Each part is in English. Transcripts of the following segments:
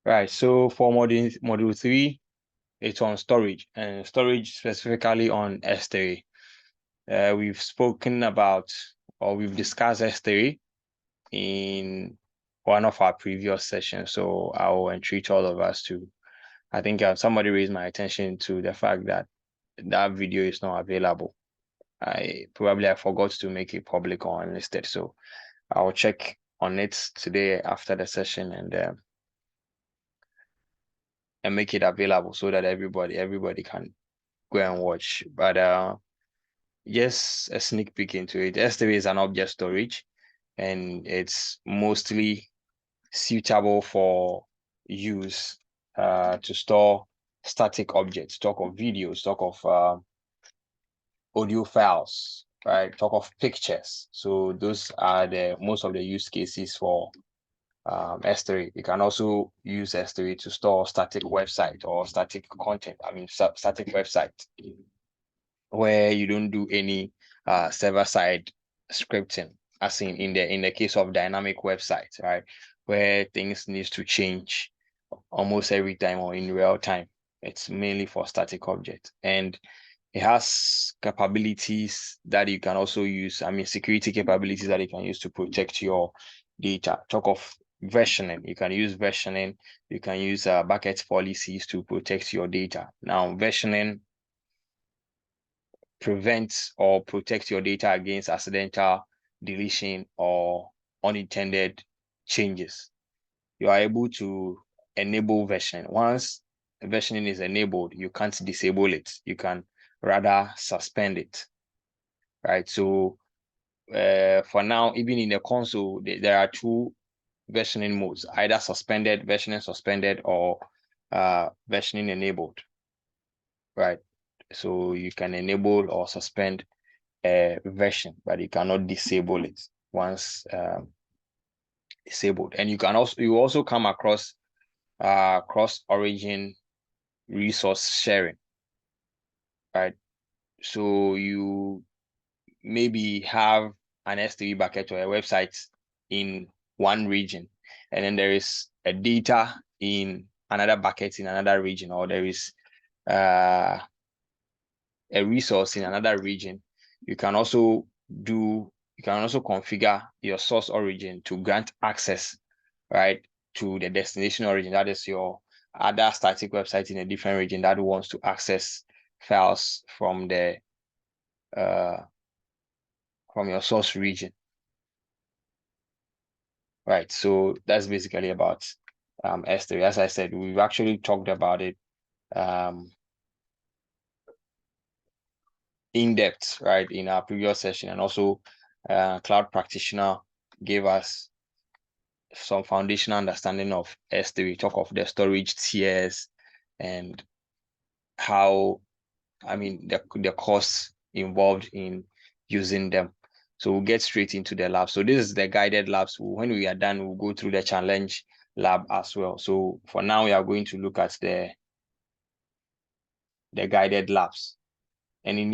Right. So for module 3, it's on storage, and storage specifically on S3. We've spoken about, or we've discussed S3 in one of our previous sessions. So I will entreat all of us to, I think somebody raised my attention to the fact that that video is not available. I forgot to make it public or unlisted. So I'll check on it today after the session and make it available so that everybody can go and watch. But just a sneak peek into it. S3 is an object storage, and it's mostly suitable for use to store static objects, talk of videos, talk of audio files, right? Talk of pictures. So those are the most of the use cases for S3. You can also use S3 to store static website or static content. I mean, static website where you don't do any server-side scripting, as in the case of dynamic websites, right? Where things needs to change almost every time or in real time. It's mainly for static objects. And it has capabilities that you can also use. I mean, security capabilities that you can use to protect your data. Talk of versioning. You can use versioning. You can use bucket policies to protect your data. Now, versioning prevents or protects your data against accidental deletion or unintended changes. You are able to enable versioning. Once versioning is enabled, you can't disable it. You can rather suspend it, right? So for now, even in the console, there are two versioning modes, either versioning suspended, or versioning enabled, right? So you can enable or suspend a version, but you cannot disable it once disabled. And you also come across cross-origin resource sharing, right? So you maybe have an S3 bucket or a website in one region, and then there is a data in another bucket in another region, or there is a resource in another region. You can also configure your source origin to grant access, right, to the destination origin. That is your other static website in a different region that wants to access files from your source region. Right. So that's basically about S3. As I said, we've actually talked about it in depth, right, in our previous session, and also Cloud Practitioner gave us some foundational understanding of S3. We talk of the storage tiers and how, I mean, the costs involved in using them. So we'll get straight into the lab. So this is the guided labs. When we are done, we'll go through the challenge lab as well. So for now, we are going to look at the guided labs. And in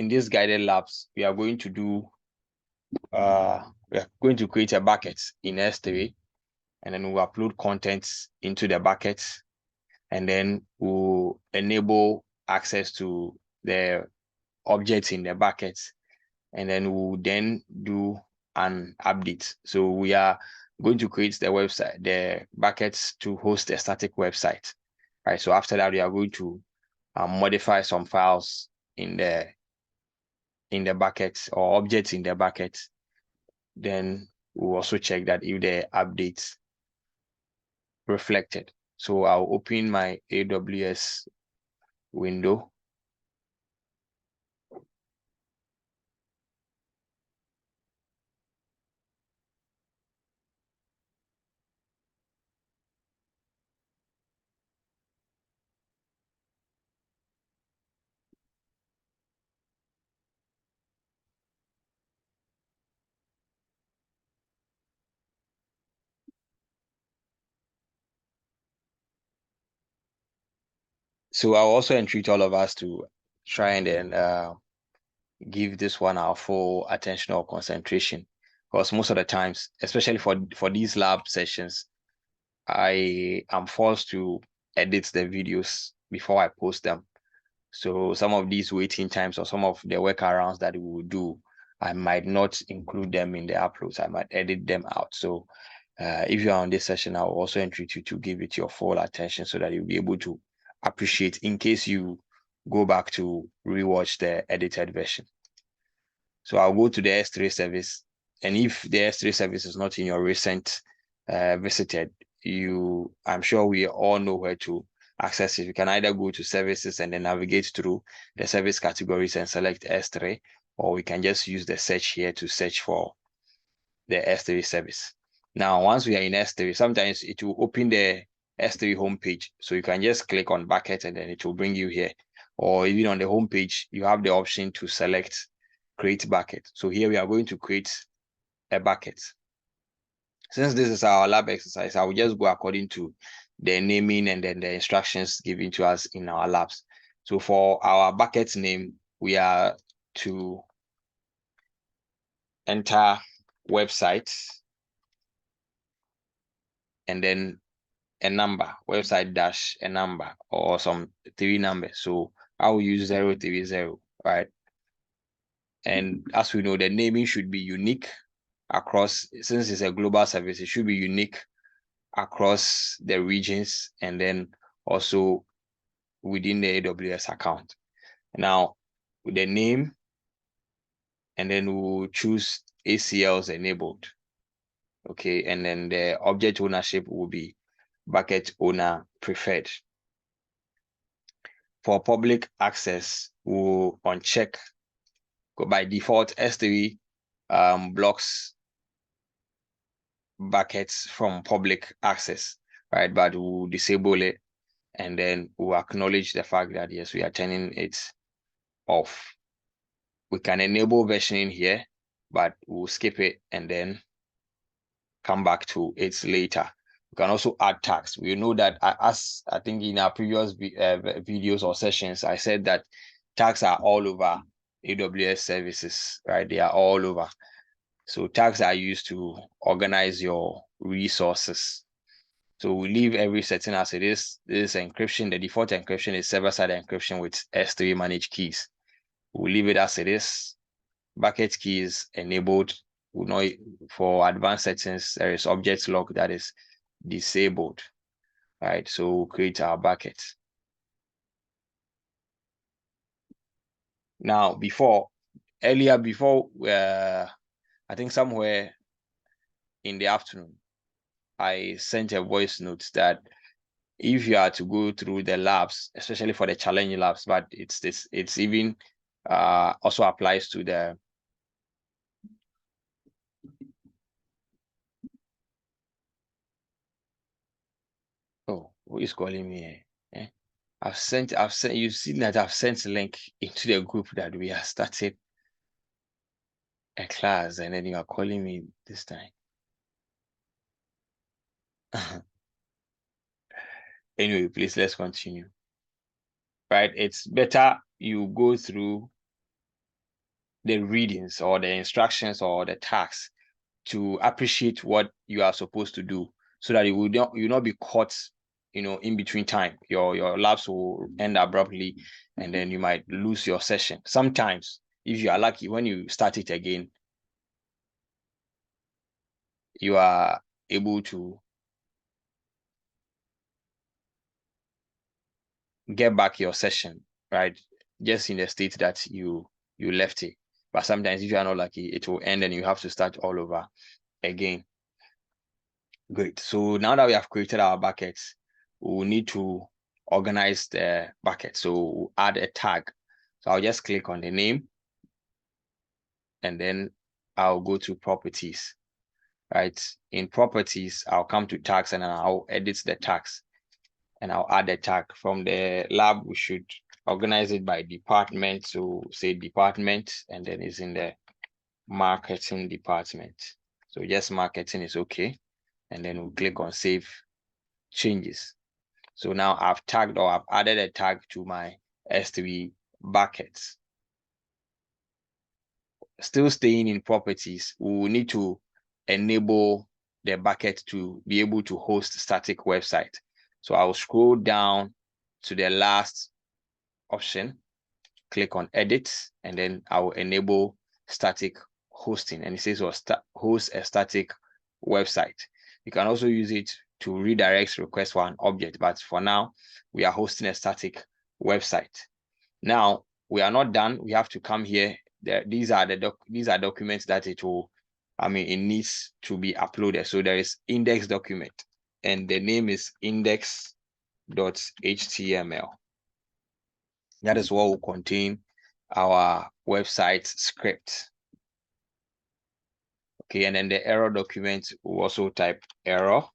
these guided labs, we are going to do we are going to create a bucket in S3, and then we'll upload contents into the bucket, and then we'll enable access to the objects in the bucket, and then we'll then do an update. So we are going to create the buckets to host a static website, right? So after that, we are going to modify some files in the buckets or objects in the bucket. Then we'll also check that if the updates reflected. So I'll open my AWS window. So I'll also entreat all of us to try and then give this one our full attention or concentration, because most of the times, especially for these lab sessions, I am forced to edit the videos before I post them. So some of these waiting times or some of the workarounds that we will do, I might not include them in the uploads. I might edit them out. So if you are on this session, I'll also entreat you to give it your full attention so that you'll be able to appreciate in case you go back to rewatch the edited version. So I'll go to the S3 service. And if the S3 service is not in your recent visited, I'm sure we all know where to access it. You can either go to services and then navigate through the service categories and select S3, or we can just use the search here to search for the S3 service. Now, once we are in S3, sometimes it will open the S3 homepage. So you can just click on bucket and then it will bring you here. Or even on the homepage, you have the option to select create bucket. So here we are going to create a bucket. Since this is our lab exercise, I will just go according to the naming and then the instructions given to us in our labs. So for our bucket name, we are to enter website and then a number, website dash a number or some 3 numbers. So I will use 030, right? And as we know, the naming should be unique across, since it's a global service, it should be unique across the regions and then also within the AWS account. Now, with the name, and then we'll choose ACLs enabled. Okay, and then the object ownership will be bucket owner preferred. For public access, we'll uncheck. By default, S3 blocks buckets from public access, right? But we'll disable it and then we'll acknowledge the fact that yes, we are turning it off. We can enable versioning here, but we'll skip it and then come back to it later. We can also add tags. We know that as I think in our previous videos or sessions, I said that tags are all over AWS services, right? They are all over. So tags are used to organize your resources. So we leave every setting as it is. This is encryption. The default encryption is server-side encryption with S3 managed keys. We'll leave it as it is. Bucket keys enabled. We know for advanced settings, there is object lock that is disabled, right? So we'll create our bucket. Now, earlier, I think somewhere in the afternoon, I sent a voice note that if you are to go through the labs, especially for the challenge labs, but it's even also applies to the who is calling me? Eh? I've sent you've seen that I've sent a link into the group that we are starting a class, and then you are calling me this time. Anyway, please let's continue. Right, it's better you go through the readings or the instructions or the tasks to appreciate what you are supposed to do, so that you not be caught, in between time. Your labs will end abruptly, and then you might lose your session. Sometimes, if you are lucky, when you start it again, you are able to get back your session, right? Just in the state that you left it. But sometimes if you are not lucky, it will end and you have to start all over again. Great. So now that we have created our buckets, we will need to organize the bucket. So we'll add a tag. So I'll just click on the name and then I'll go to properties, right? In properties, I'll come to tags and I'll edit the tags and I'll add a tag. From the lab, we should organize it by department. So say department, and then it's in the marketing department. So just marketing is okay. And then we'll click on save changes. So now I've tagged or I've added a tag to my S3 buckets. Still staying in properties, we will need to enable the bucket to be able to host static website. So I'll scroll down to the last option, click on edit, and then I will enable static hosting. And it says host a static website. You can also use it to redirect requests for an object, but for now, we are hosting a static website. Now, we are not done. We have to come here. These are documents that it needs to be uploaded. So there is index document, and the name is index.html. That is what will contain our website script. Okay, and then the error document will also type error.html.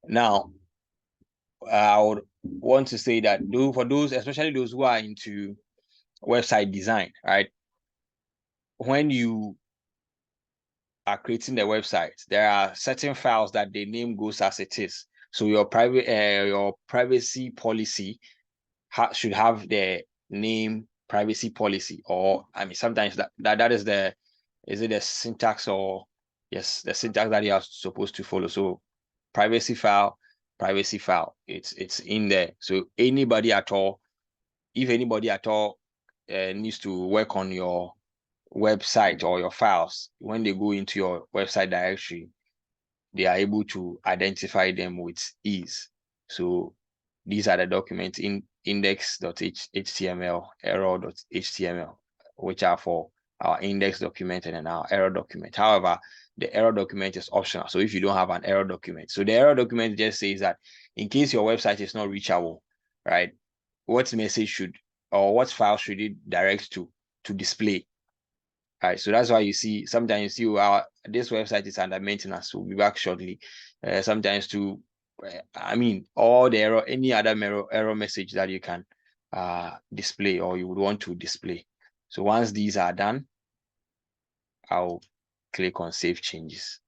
Now, I would want to say that for those, especially those who are into website design, right? When you are creating the website, there are certain files that the name goes as it is. So your privacy policy should have the name privacy policy, or sometimes that is the syntax, or yes, the syntax that you are supposed to follow. So privacy file, it's in there. So anybody at all, if anybody at all needs to work on your website or your files, when they go into your website directory, they are able to identify them with ease. So these are the documents in index.html, error.html, which are for our index document and then our error document. However, the error document is optional. So if you don't have an error document, so the error document just says that in case your website is not reachable, right, what message should, or what file should it direct to display? All right, so that's why you see, sometimes you see this website is under maintenance. We'll be back shortly. Sometimes all the error, any other error message that you can display or you would want to display. So once these are done, I'll click on Save Changes.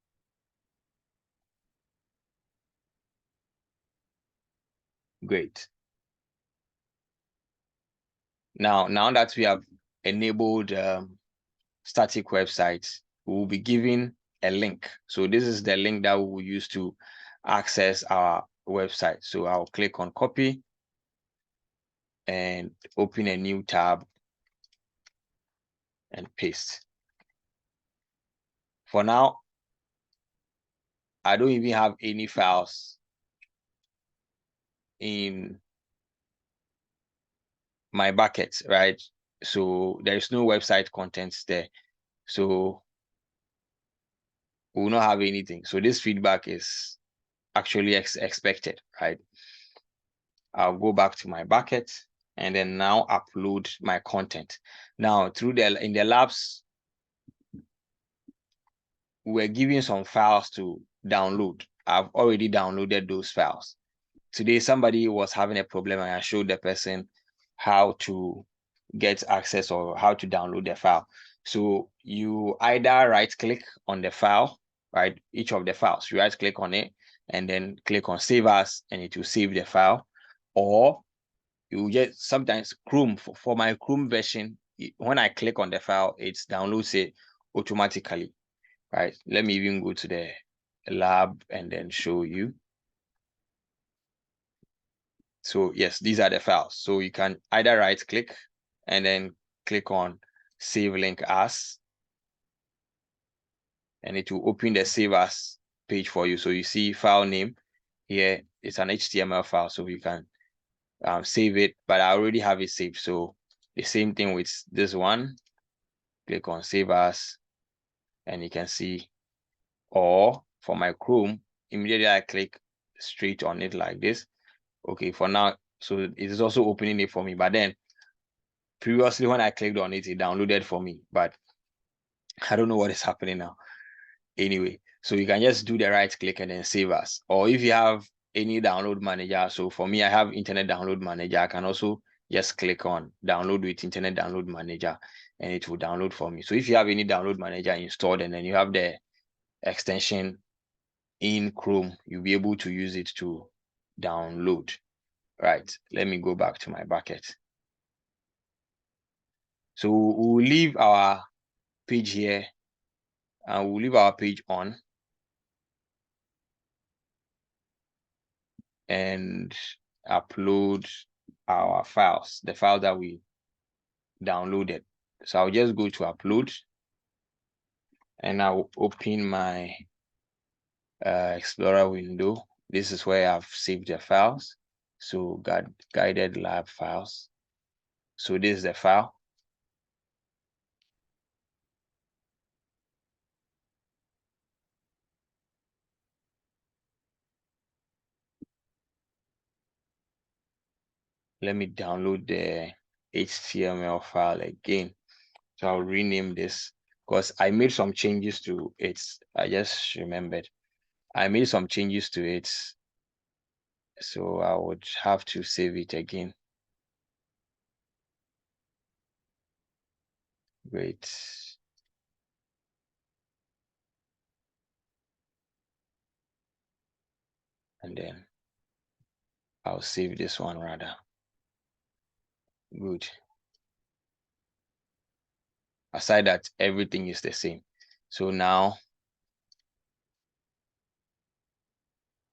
Great. Now that we have enabled static websites, we will be given a link. So this is the link that we will use to access our website. So I'll click on copy and open a new tab and paste. For now, I don't even have any files in my bucket, right? So there's no website contents there. So we will not have anything. So this feedback is actually expected, right? I'll go back to my bucket and then now upload my content. Now in the labs, we're giving some files to download. I've already downloaded those files. Today, somebody was having a problem and I showed the person how to get access or how to download the file. So you either right click on the file, right? Each of the files, you right click on it and then click on Save As and it will save the file. Or you just sometimes Chrome, for my Chrome version, when I click on the file, it downloads it automatically, right? Let me even go to the lab and then show you. So yes, these are the files. So you can either right click and then click on Save Link As, and it will open the Save As page for you. So you see file name here, it's an HTML file, so you can save it, but I already have it saved. So the same thing with this one, click on Save As, and you can see, or for my Chrome, immediately I click straight on it like this. Okay, for now, so it is also opening it for me, but then previously when I clicked on it, it downloaded for me, but I don't know what is happening now. Anyway, so you can just do the right click and then Save As. Or if you have any download manager, so for me, I have Internet Download Manager, I can also just click on Download with Internet Download Manager and it will download for me. So if you have any download manager installed and then you have the extension in Chrome, you'll be able to use it to download. Right, let me go back to my bucket. So we'll leave our page here and we'll leave our page on and upload our files, the file that we downloaded. So I'll just go to upload and I'll open my Explorer window. This is where I've saved the files. So guided lab files. So this is the file. Let me download the HTML file again. So I'll rename this because I made some changes to it. I just remembered. I made some changes to it. So I would have to save it again. Great. And then I'll save this one rather. Good. Aside that, everything is the same. So now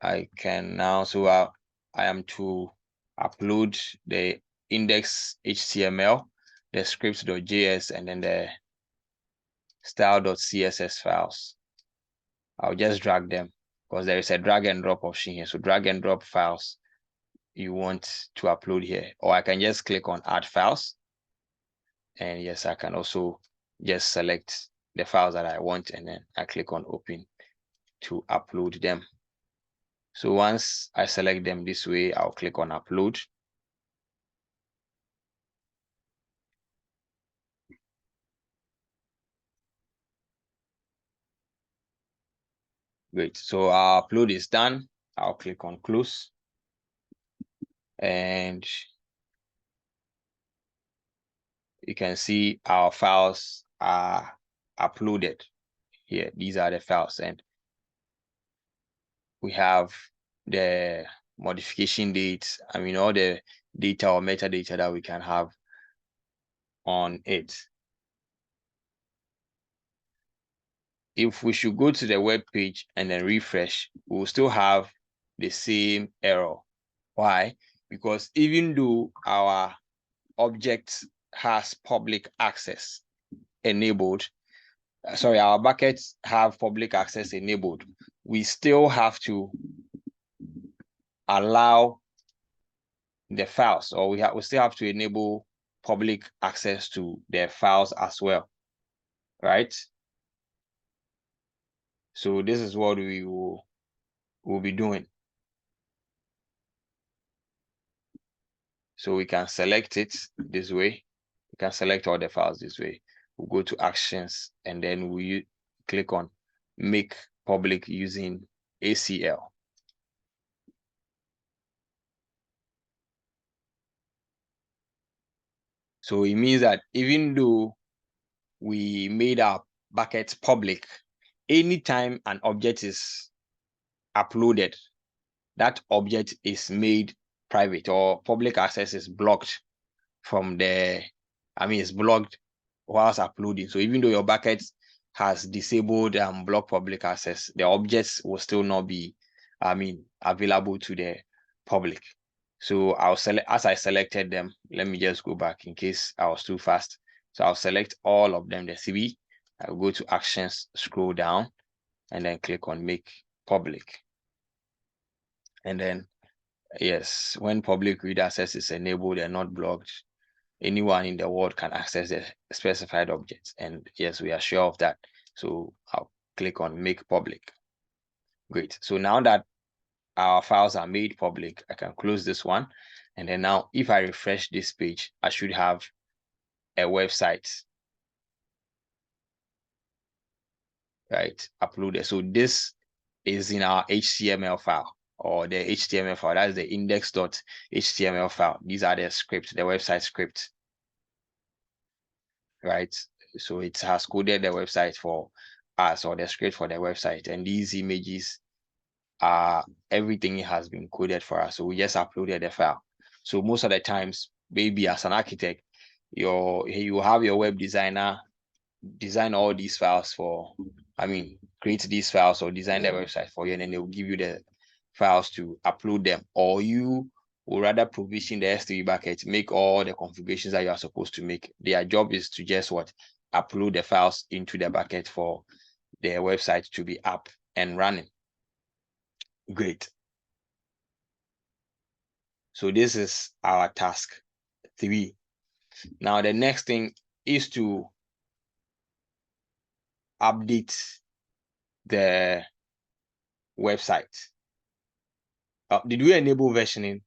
I can now, so I am to upload the index HTML, the scripts.js, and then the style.css files. I'll just drag them because there is a drag and drop option here. So drag and drop files you want to upload here, or I can just click on add files. And yes, I can also just select the files that I want and then I click on open to upload them. So once I select them this way, I'll click on upload. Great. So our upload is done. I'll click on close. And you can see our files are uploaded here. These are the files. And we have the modification dates. I mean, all the data or metadata that we can have on it. If we should go to the web page and then refresh, we'll still have the same error. Why? Because even though our object has public access enabled, our buckets have public access enabled, we still have to allow the files, or we still have to enable public access to their files as well, right? So this is what we will be doing. So we can select it this way. We can select all the files this way. We'll go to actions and then we click on make public using ACL. So it means that even though we made our bucket public, anytime an object is uploaded, that object is made private or public access is blocked from the, it's blocked whilst uploading. So even though your bucket has disabled and blocked public access, the objects will still not be, available to the public. So I'll select, as I selected them, let me just go back in case I was too fast. So I'll select all of them, the CB. I'll go to actions, scroll down, and then click on make public. And then, yes, when public read access is enabled and not blocked, anyone in the world can access the specified objects. And yes, we are sure of that. So I'll click on make public. Great. So now that our files are made public, I can close this one. And then now if I refresh this page, I should have a website, right, uploaded. So this is in our HTML file or the HTML file. That's the index.html file. These are the scripts, the website script, right? So it has coded the website for us or the script for the website. And these images are, everything has been coded for us. So we just uploaded the file. So most of the times, maybe as an architect, you have your web designer design all these files for, create these files or design the website for you, and then they will give you the files to upload them, or you will rather provision the S3 bucket, make all the configurations that you are supposed to make. Their job is to just upload the files into the bucket for their website to be up and running. Great. So this is our task 3. Now the next thing is to update the website. Did we enable versioning?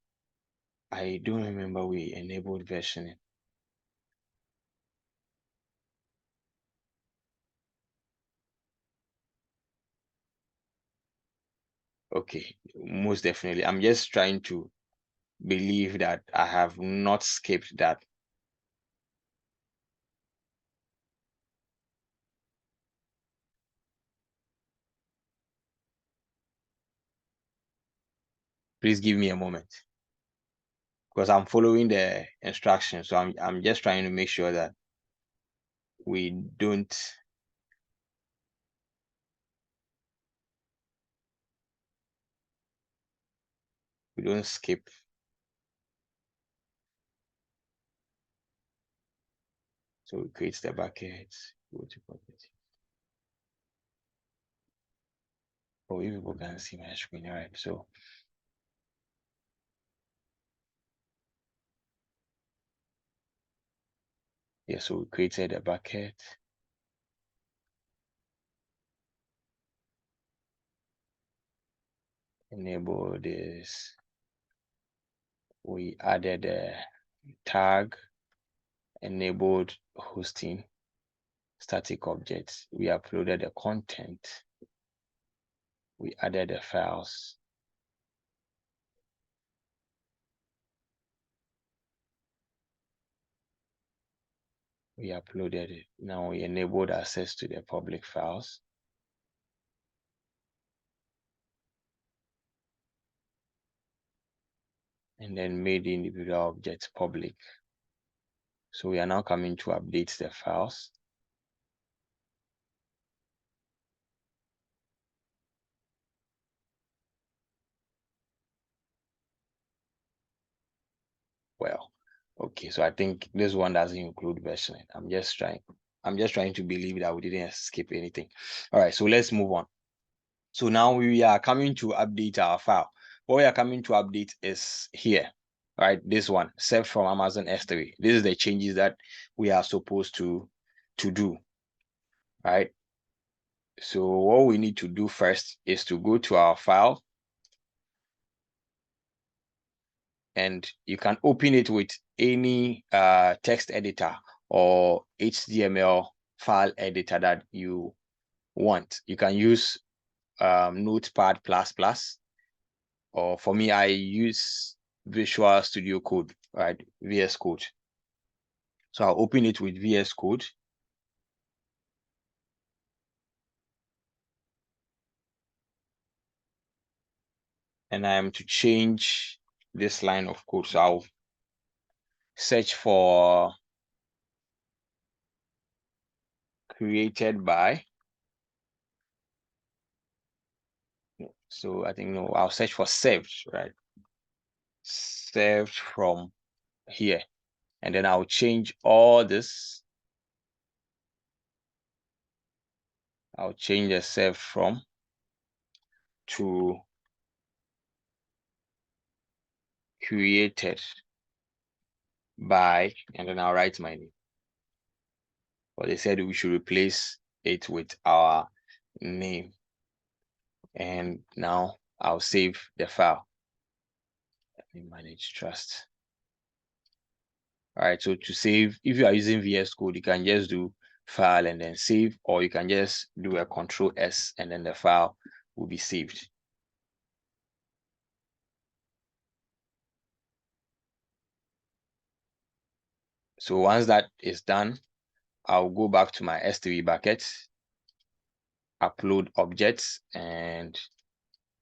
I don't remember we enabled versioning. Okay, most definitely. I'm just trying to believe that I have not skipped that. Please give me a moment, because I'm following the instructions. So I'm just trying to make sure that we don't skip. So we create the bucket, go to property. Oh, you people can see my screen, all right? So yeah, so we created a bucket. Enable this. We added a tag, enabled hosting, static objects. We uploaded the content. We added the files. We uploaded it. Now we enabled access to the public files. And then made the individual objects public. So we are now coming to update the files. Well, okay, so I think this one doesn't include versioning. I'm just trying to believe that we didn't skip anything. All right, so let's move on. So now we are coming to update our file. What we are coming to update is here, right? This one, saved from Amazon S3. This is the changes that we are supposed to do, right? So what we need to do first is to go to our file, and you can open it with any text editor or HTML file editor that you want. You can use Notepad++, or for me, I use Visual Studio Code, right? VS Code. So I'll open it with VS Code. And I am to change this line of code. So I'll search for created by. So I think, no, I'll search for saved, right? Saved from here. And then I'll change all this. I'll change the save from to created by, and then I'll write my name. But they said we should replace it with our name. And now I'll save the file. Let me manage trust. All right, so to save, if you are using VS Code, you can just do file and then save, or you can just do a Control S and then the file will be saved. So once that is done, I'll go back to my S3 bucket, upload objects, and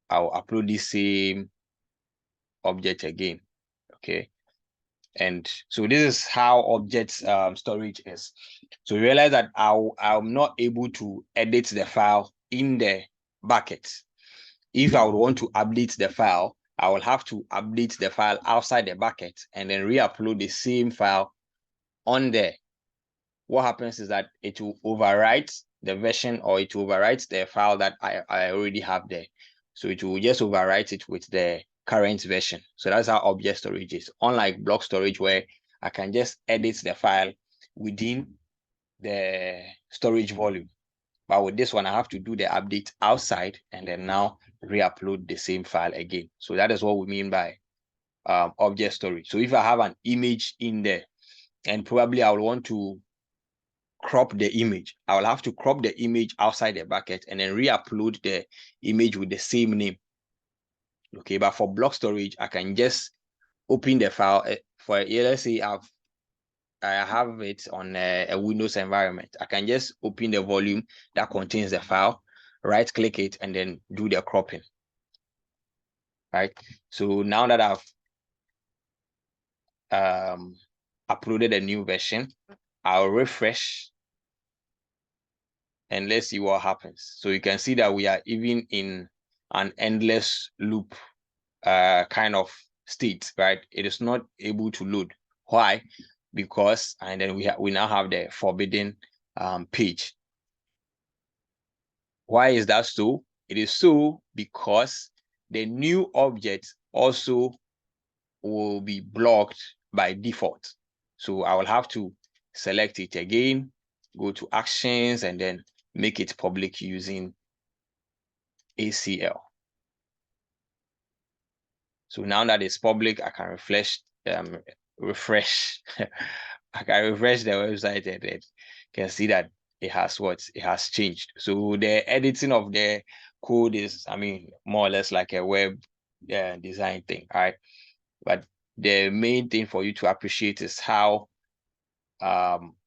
I'll upload the same object again. Okay. And so this is how object storage is. So you realize that I'm not able to edit the file in the bucket. If I would want to update the file, I will have to update the file outside the bucket and then re-upload the same file on there. What happens is that it will overwrite the version, or it will overwrite the file that I already have there. So it will just overwrite it with the current version. So that's how object storage is. Unlike block storage, where I can just edit the file within the storage volume. But with this one, I have to do the update outside and then now re-upload the same file again. So that is what we mean by object storage. So if I have an image in there, and probably I will want to crop the image, I will have to crop the image outside the bucket and then re-upload the image with the same name. Okay, but for block storage, I can just open the file. For let's say I have it on a Windows environment. I can just open the volume that contains the file, right click it, and then do the cropping. Right. So now that I've uploaded a new version, I'll refresh and let's see what happens. So you can see that we are even in an endless loop kind of state, right? It is not able to load. Why? Because, and then we now have the forbidden page. Why is that so? It is so because the new object also will be blocked by default. So I will have to select it again, go to actions, and then make it public using ACL. So now that it's public, I can refresh. I can refresh the website and then can see that it has changed. So the editing of the code is, I mean, more or less like a web design thing, all right? But the main thing for you to appreciate is how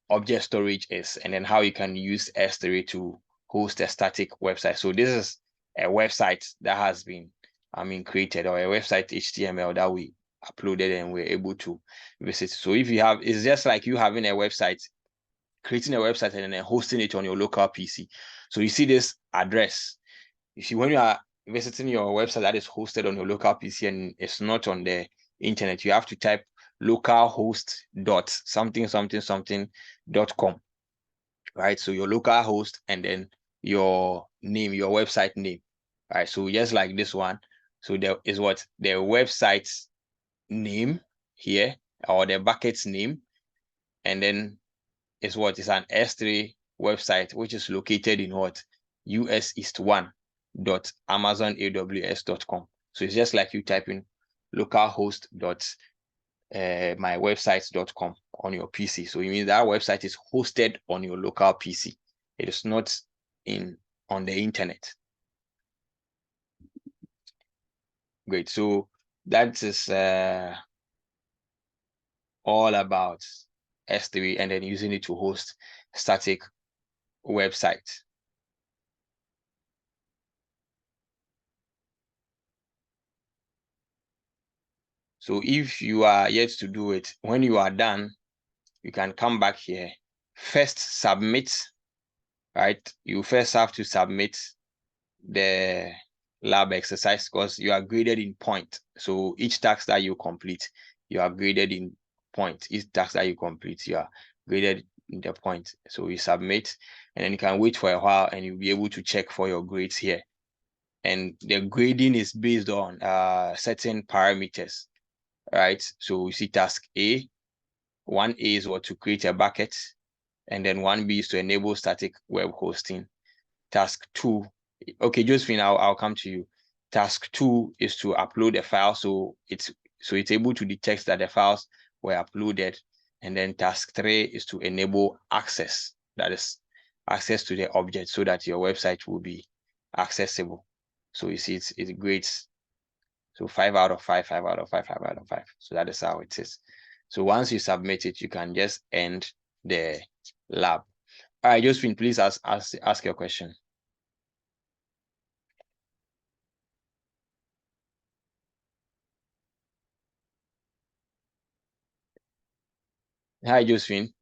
object storage is, and then how you can use S3 to host a static website. So this is a website that has been, created, or a website HTML that we uploaded and we're able to visit. So if you have, it's just like you having a website, creating a website and then hosting it on your local PC. So you see this address. You see, when you are visiting your website that is hosted on your local PC and it's not on the internet, you have to type localhost dot something something something .com, right? So your local host and then your name, your website name, right? So just like this one, so there is what the website's name here, or the bucket's name, and then is what is an S3 website, which is located in what US East 1 .amazonaws.com. So it's just like you type in localhost dot mywebsites.com on your PC. So it means that website is hosted on your local PC. It is not on the internet. Great. So that is all about S3 and then using it to host static websites. So if you are yet to do it, when you are done, you can come back here. First, submit, right? You first have to submit the lab exercise because you are graded in point. So each task that you complete, you are graded in point. Each task that you complete, you are graded in the point. So you submit, and then you can wait for a while and you'll be able to check for your grades here. And the grading is based on certain parameters, right? So you see task A, 1A is what to create a bucket, and then 1B is to enable static web hosting. Task 2, okay, Josephine, I'll come to you. Task 2 is to upload a file, so it's able to detect that the files were uploaded. And then task 3 is to enable access, that is access to the object, so that your website will be accessible. So you see, it grades. So 5 out of 5, 5 out of 5, 5 out of 5. So that is how it is. So once you submit it, you can just end the lab. All right, Josephine, please ask your question. Hi, Josephine.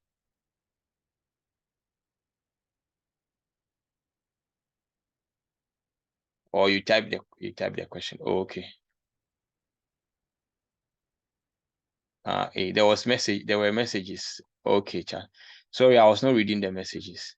Or you type the question. Oh, okay. There were messages. Okay, Chan. Sorry, I was not reading the messages.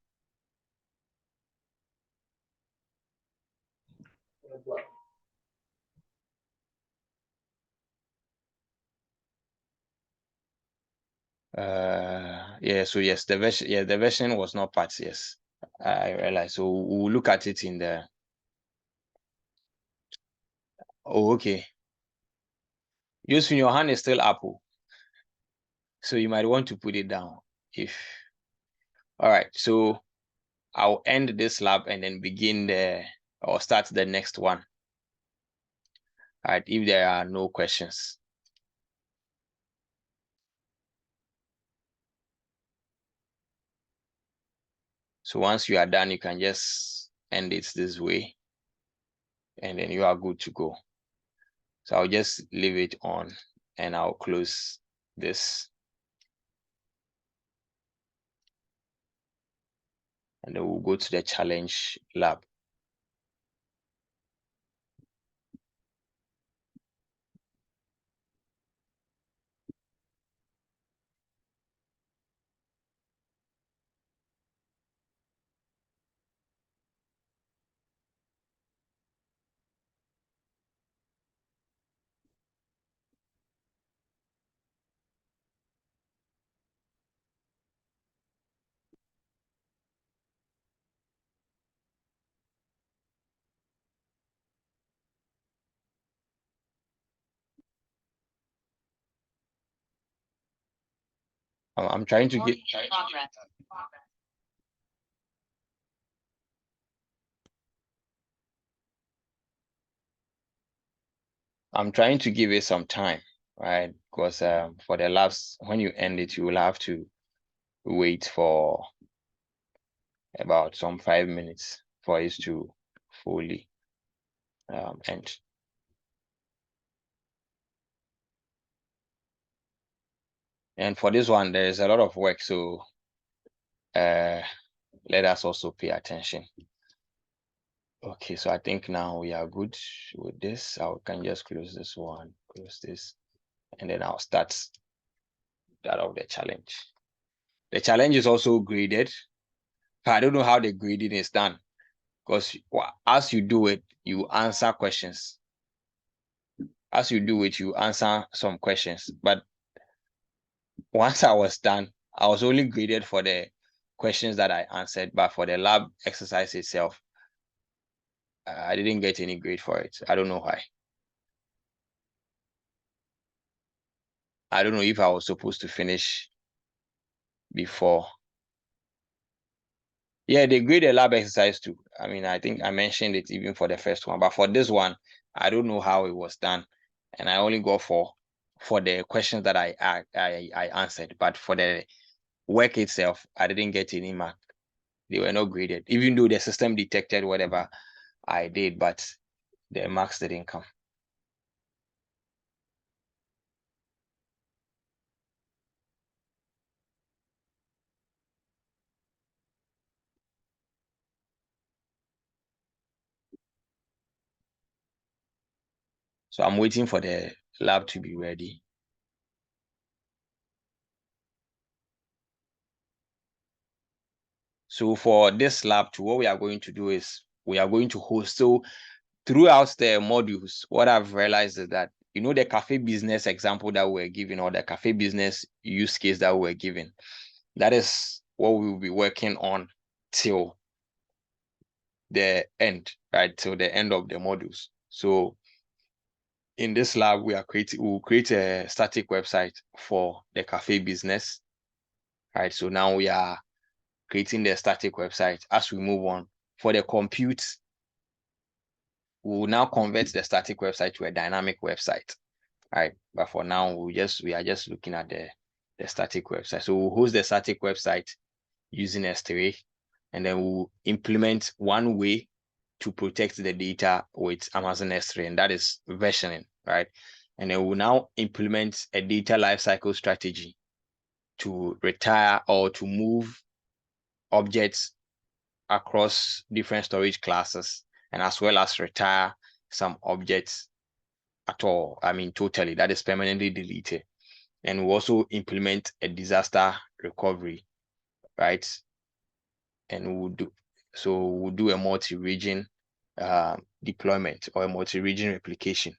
Yeah, so yes, the version was not part, yes. I realized. So we'll look at it in the. Oh, okay. Josephine, your hand is still up, oh. So you might want to put it down. If All right, so I'll end this lab and then begin or start the next one. All right, if there are no questions. So once you are done, you can just end it this way, and then you are good to go. So I'll just leave it on and I'll close this. And then we'll go to the challenge lab. I'm trying to get. I'm trying to give it some time, right? Because for the labs, when you end it, you will have to wait for about some 5 minutes for it to fully end. And for this one, there is a lot of work, so let us also pay attention. Okay, so I think now we are good with this. I can just close this one, close this, and then I'll start that of the challenge. The challenge is also graded. I don't know how the grading is done because as you do it, you answer questions. As you do it, you answer some questions. But once I was done, I was only graded for the questions that I answered, but for the lab exercise itself, I didn't get any grade for it. I don't know why. I don't know if I was supposed to finish before. Yeah, they grade the lab exercise too. I mean, I think I mentioned it even for the first one, but for this one, I don't know how it was done, and I only got for the questions that I answered. But for the work itself, I didn't get any mark. They were not graded, even though the system detected whatever I did, but the marks didn't come. So I'm waiting for the lab to be ready. So for this lab too, what we are going to do is we are going to host. So throughout the modules, what I've realized is that, the cafe business example that we're given, or the cafe business use case that we're given, that is what we will be working on till the end, right? Till the end of the modules. So in this lab, we'll create a static website for the cafe business, right? So now we are creating the static website. As we move on for the compute, we will now convert the static website to a dynamic website, right? But for now, we are just looking at the static website. So we'll host the static website using S3, and then we'll implement one way to protect the data with Amazon S3, and that is versioning, right? And then we'll now implement a data lifecycle strategy to retire or to move objects across different storage classes, and as well as retire some objects at all. I mean, totally, that is permanently deleted. And we also implement a disaster recovery, right? And we'll do a multi-region deployment or a multi-region replication.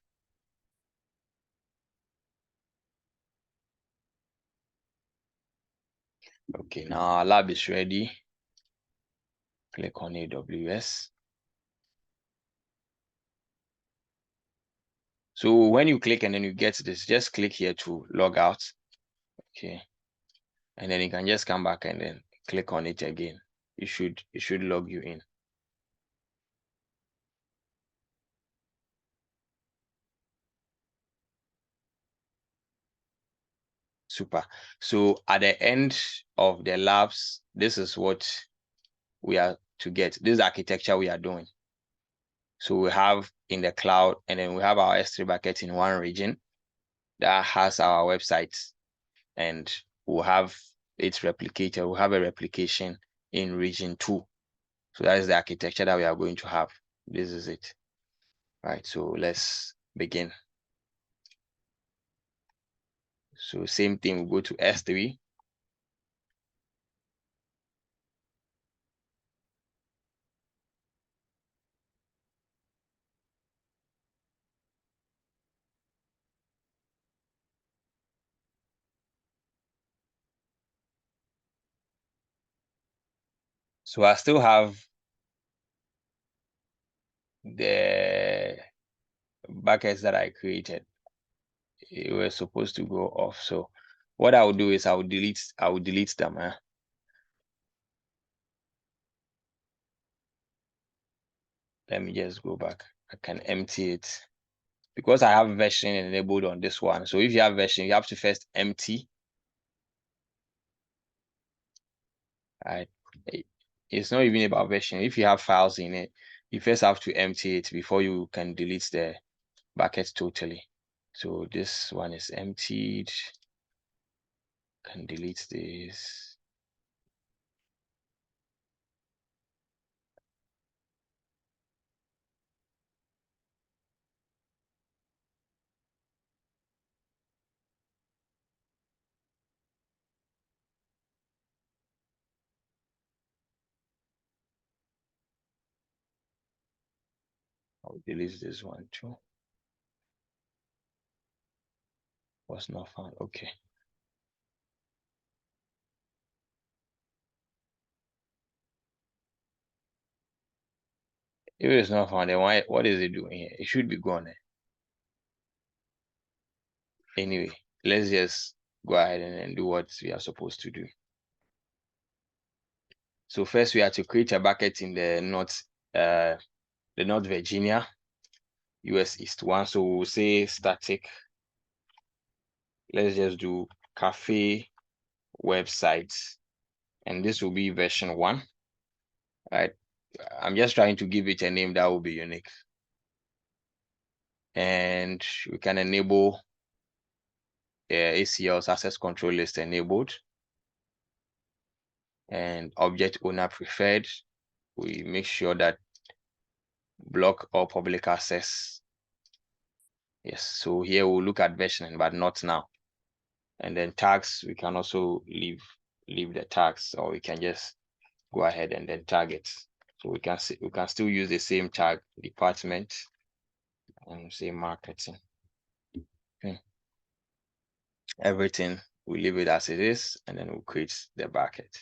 Okay, now our lab is ready. Click on AWS. So when you click and then you get this, just click here to log out. Okay. And then you can just come back and then click on it again. It should log you in. Super. So at the end of the labs, this is what we are to get. This is architecture we are doing. So we have in the cloud, and then we have our S3 bucket in one region that has our website, and we'll have it replicated. We'll have a replication in region 2. So that is the architecture that we are going to have. This is it. Right. So let's begin. So same thing, we'll go to S3. So I still have the buckets that I created. It was supposed to go off. So what I will do is I will delete them. Let me just go back. I can empty it because I have version enabled on this one. So if you have version, you have to first empty. Right. It's not even about version. If you have files in it, you first have to empty it before you can delete the bucket totally. So this one is emptied. Can delete this. I'll delete this one too. Was not found. Okay. If it's not found, then why? What is it doing here? It should be gone. Anyway, let's just go ahead and do what we are supposed to do. So first, we have to create a bucket in the North Virginia, US East one. So we'll say static. Let's just do cafe websites, and this will be version 1. Right. I'm just trying to give it a name that will be unique. And we can enable ACL's access control list enabled, and object owner preferred. We make sure that block all public access. Yes, so here we'll look at versioning, but not now. And then tags, we can also leave the tags, or we can just go ahead and then tag it. So we can still use the same tag department and say marketing. Everything we leave it as it is, and then we'll create the bucket.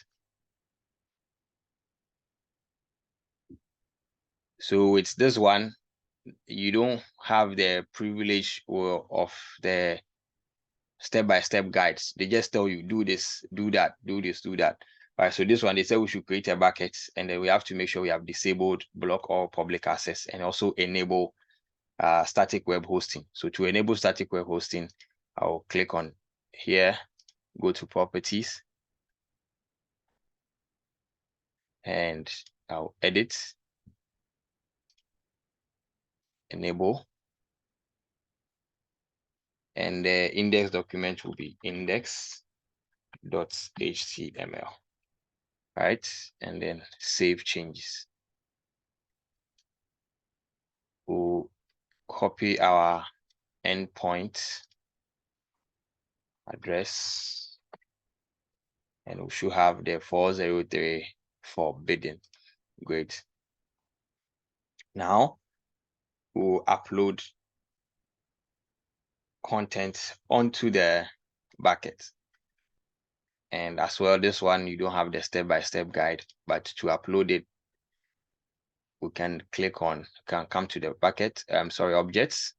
So with this one, you don't have the privilege of the step-by-step guides. They just tell you do this, do that, do this, do that. All right, so this one, they said we should create a bucket, and then we have to make sure we have disabled block all public access and also enable static web hosting. So to enable static web hosting, I'll click on here, go to properties, and I'll edit, enable, and the index document will be index .html, right? And then save changes. We'll copy our endpoint address, and we should have the 403 forbidden. Great. Now we'll upload content onto the bucket. And as well, this one, you don't have the step-by-step guide, but to upload it, we can come to the bucket, objects,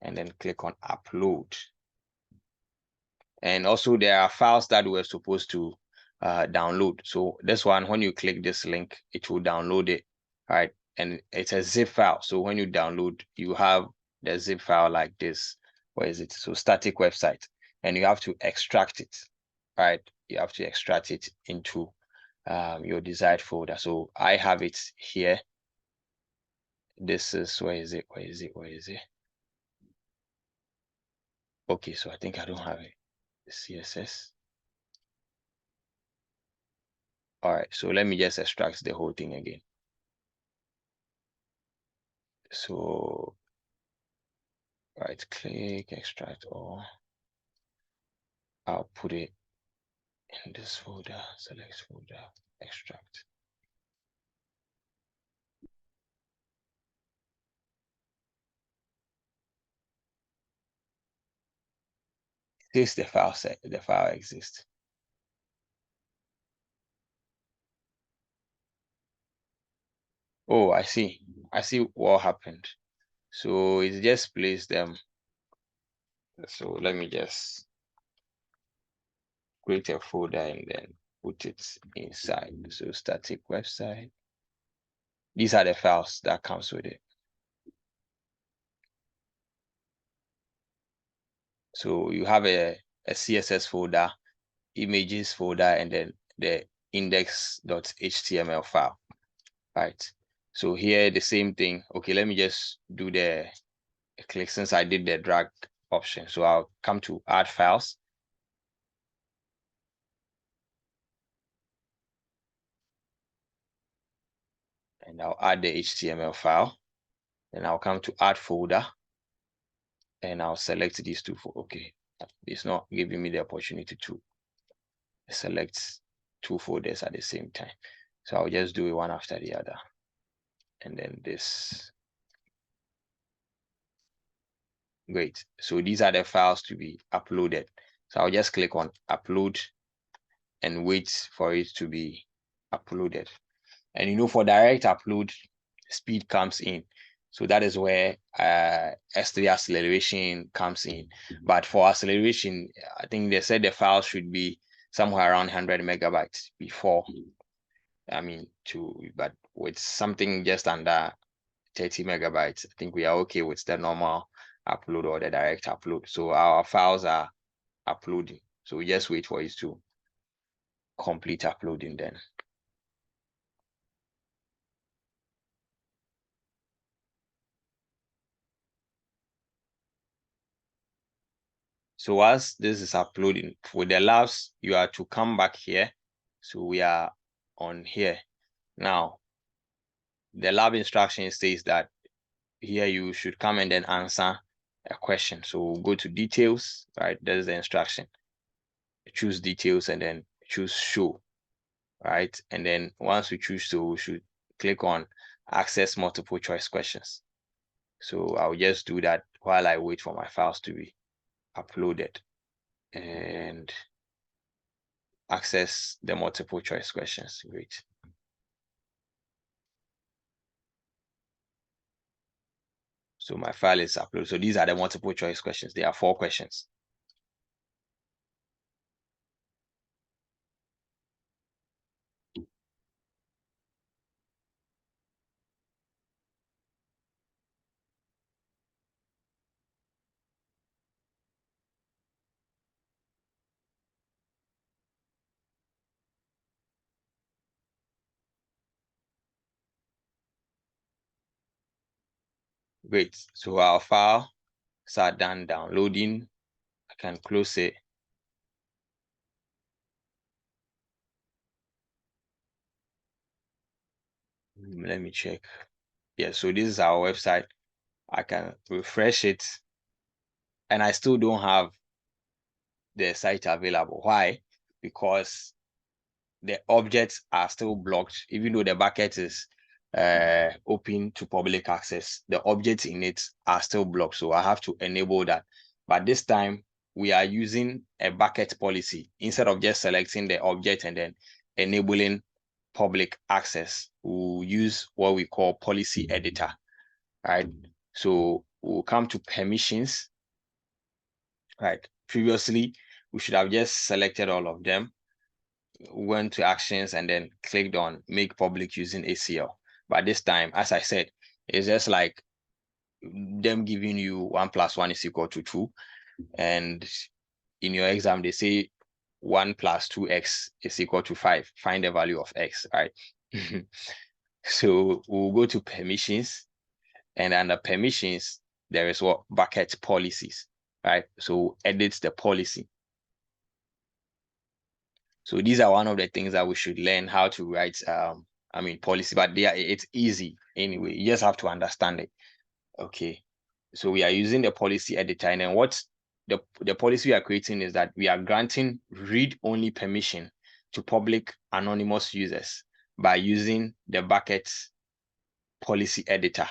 and then click on upload. And also there are files that we're supposed to download. So this one, when you click this link, it will download it, right? And it's a zip file. So when you download, you have the zip file like this. Where is it? So static website, and you have to extract it, right? You have to extract it into your desired folder. So I have it here. This is, where is it? Okay, so I think I don't have it. The CSS. All right, so let me just extract the whole thing again. So right click, extract all. I'll put it in this folder, select folder, extract. This the file set, the file exists. Oh, I see what happened. So it's just placed them. So let me just create a folder and then put it inside. So static website. These are the files that comes with it. So you have a CSS folder, images folder, and then the index.html file, right? So here the same thing. Okay, let me just do the click since I did the drag option. So I'll come to add files. And I'll add the HTML file. Then I'll come to add folder. And I'll select these two for okay. It's not giving me the opportunity to select two folders at the same time. So I'll just do it one after the other. And then this. Great. So these are the files to be uploaded. So I'll just click on upload and wait for it to be uploaded. And you know, for direct upload, speed comes in. So that is where S3 acceleration comes in. But for acceleration, I think they said the file should be somewhere around 100 megabytes before. But with something just under 30 megabytes, I think we are okay with the normal upload or the direct upload. So our files are uploading. So we just wait for it to complete uploading then. So as this is uploading, for the labs, you are to come back here. So we are on here. Now, the lab instruction says that here you should come and then answer a question. So we'll go to details, right? There's the instruction. Choose details and then choose show, right? And then once we choose show, we should click on access multiple choice questions. So I'll just do that while I wait for my files to be uploaded and access the multiple choice questions. Great. So my file is uploaded. So these are the multiple choice questions. There are 4 questions. Great. So our file are done downloading. I can close it. Let me check. Yeah, so this is our website. I can refresh it, and I still don't have the site available. Why? Because the objects are still blocked, even though the bucket is open to public access. The objects in it are still blocked, so I have to enable that. But this time we are using a bucket policy instead of just selecting the object and then enabling public access. We'll use what we call policy editor, right? So we'll come to permissions, right? Previously, we should have just selected all of them, went to actions, and then clicked on make public using ACL. But this time, as I said, it's just like them giving you 1 + 1 is equal to 2. And in your exam, they say 1 + 2x is equal to 5. Find the value of x, right? So we'll go to permissions, and under permissions, there is what bucket policies, right? So edit the policy. So these are one of the things that we should learn how to write. Policy, but it's easy anyway. You just have to understand it. Okay. So we are using the policy editor, and then what the policy we are creating is that we are granting read-only permission to public anonymous users by using the bucket policy editor.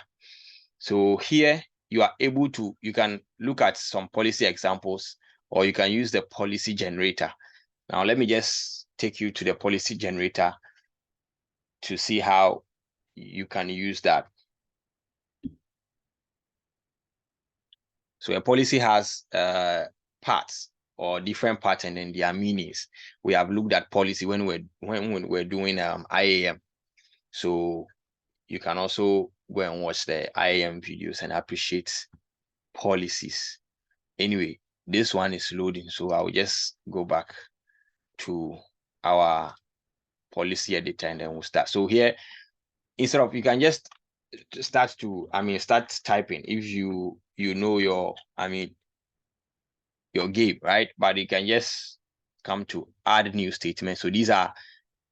So here you are able to, you can look at some policy examples, or you can use the policy generator. Now, let me just take you to the policy generator to see how you can use that. So a policy has parts or different parts, and then their meanings. We have looked at policy when we're doing IAM. So you can also go and watch the IAM videos and appreciate policies. Anyway, this one is loading, so I'll just go back to our policy editor and then we'll start. So here, instead of, you can just start typing if you know your game, right? But you can just come to add new statement. So these are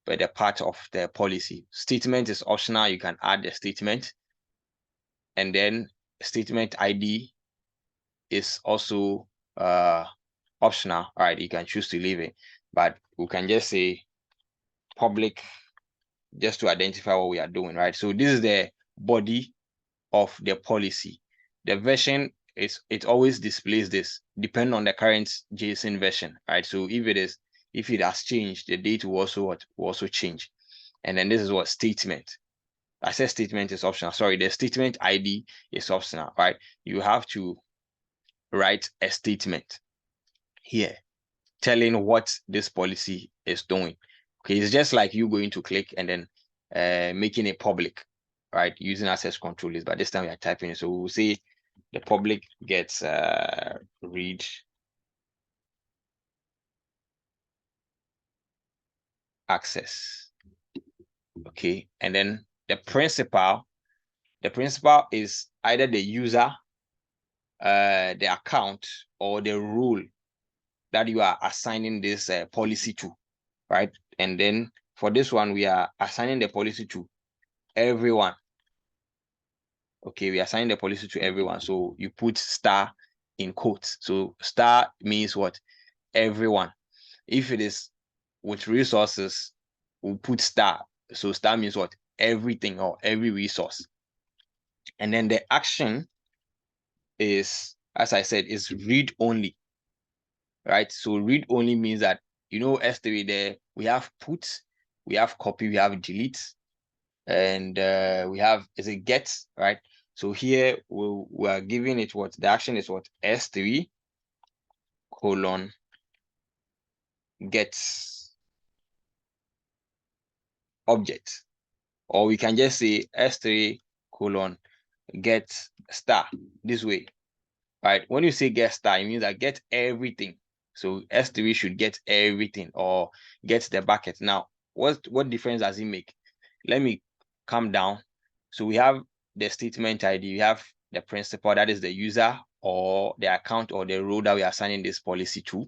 the part of the policy. Statement is optional. You can add the statement, and then statement ID is also optional. All right, you can choose to leave it, but we can just say public just to identify what we are doing, right? So this is the body of the policy. The version is, it always displays this depending on the current JSON version, right? So if it has changed, the date will also change. And then this is what statement. I said statement is optional. Sorry, the statement ID is optional, right? You have to write a statement here telling what this policy is doing. Okay, it's just like you going to click and then making it public, right? Using access control list, but this time we are typing it. So we'll say the public gets read access. Okay, and then the principal is either the user, the account, or the rule that you are assigning this policy to, right? And then for this one, we are assigning the policy to everyone. Okay, we are assigning the policy to everyone. So you put star in quotes. So star means what? Everyone. If it is with resources, we'll put star. So star means what? Everything or every resource. And then the action is, as I said, is read only, right? So read only means that, S3 there, we have put, we have copy, we have delete, and we have, is it get, right? So here we are giving it what? The action is what? S3 : get object. Or we can just say S3 : get star this way, right? When you say get star, it means that get everything. So S3 should get everything or get the bucket. Now, what difference does it make? Let me come down. So we have the statement ID, we have the principal, that is the user or the account or the role that we are assigning this policy to.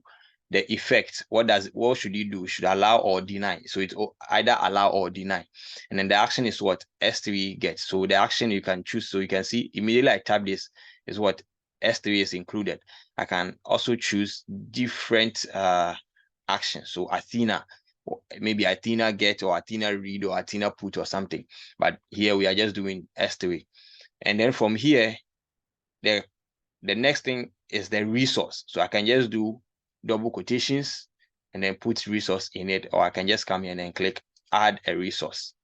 the effect. What should you do? Should allow or deny? So it's either allow or deny. And then the action is what S3 gets. So the action you can choose. So you can see immediately I tap this is what S3 is included. I can also choose different actions. So Athena, maybe Athena get or Athena read or Athena put or something. But here we are just doing S3. And then from here, the next thing is the resource. So I can just do double quotations and then put resource in it, or I can just come here and then click add a resource.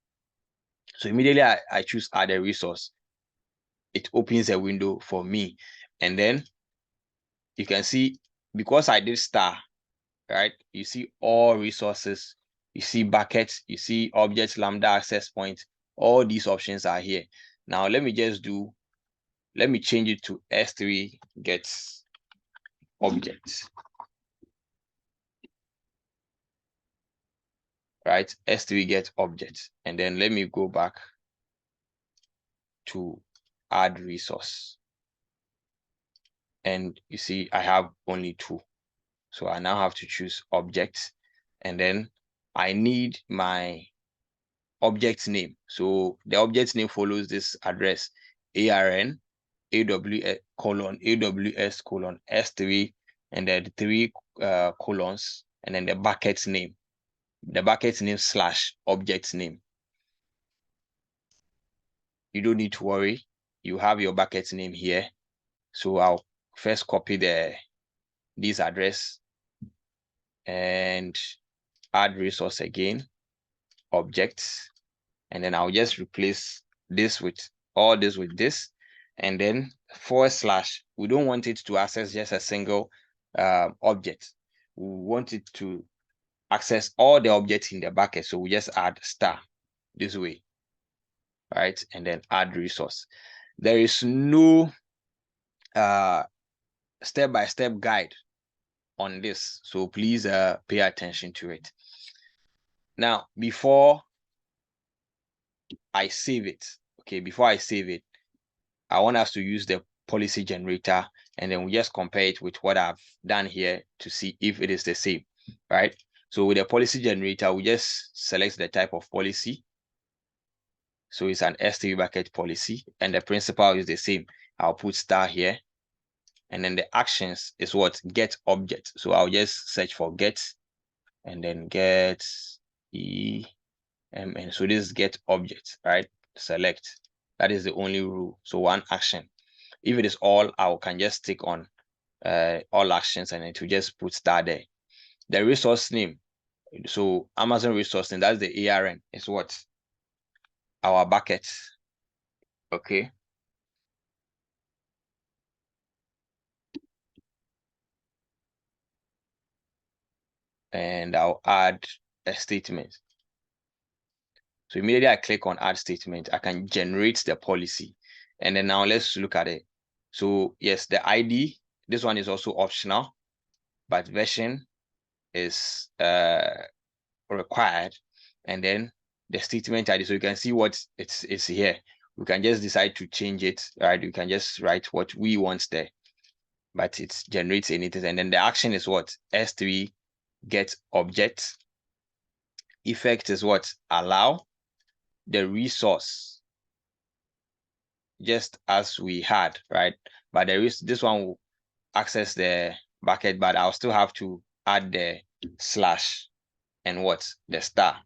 So immediately I choose add a resource. It opens a window for me. And then you can see, because I did star, right? You see all resources, you see buckets, you see objects, lambda, access point. All these options are here. Now let me change it to S3 gets objects. Right? S3 gets objects. And then let me go back to add resource. And you see, I have only 2. So I now have to choose objects. And then I need my object name. So the object name follows this address, ARN, AWS colon S3, and then the 3 colons, and then the bucket name. The bucket name / object name. You don't need to worry. You have your bucket name here. So I'll first copy this address and add resource again, objects, and then I'll just replace this with all this with this, and then / we don't want it to access just a single object. We want it to access all the objects in the bucket. So we just add star this way, right? And then add resource. There is no step-by-step guide on this, so please pay attention to it. Now, before I save it, I want us to use the policy generator, and then we just compare it with what I've done here to see if it is the same, right? So with the policy generator, we just select the type of policy. So it's an S3 bucket policy, and the principal is the same. I'll put star here. And then the actions is what? Get object. So I'll just search for get, and then get and so this is get object, right? Select. That is the only rule. So one action. If it is all, I can just tick on all actions, and it will just put star there. The resource name. So Amazon resource name, that's the ARN. It's what? Our bucket. Okay. And I'll add a statement. So immediately I click on add statement, I can generate the policy. And then now let's look at it. So yes, the ID, this one is also optional, but version is required. And then the statement ID, so you can see what it's here. We can just decide to change it, right? We can just write what we want there, but it generates anything. And then the action is what? S3 get object. Effect is what? Allow. The resource, just as we had, right? But there is this one will access the bucket, but I'll still have to add the / and what? The star.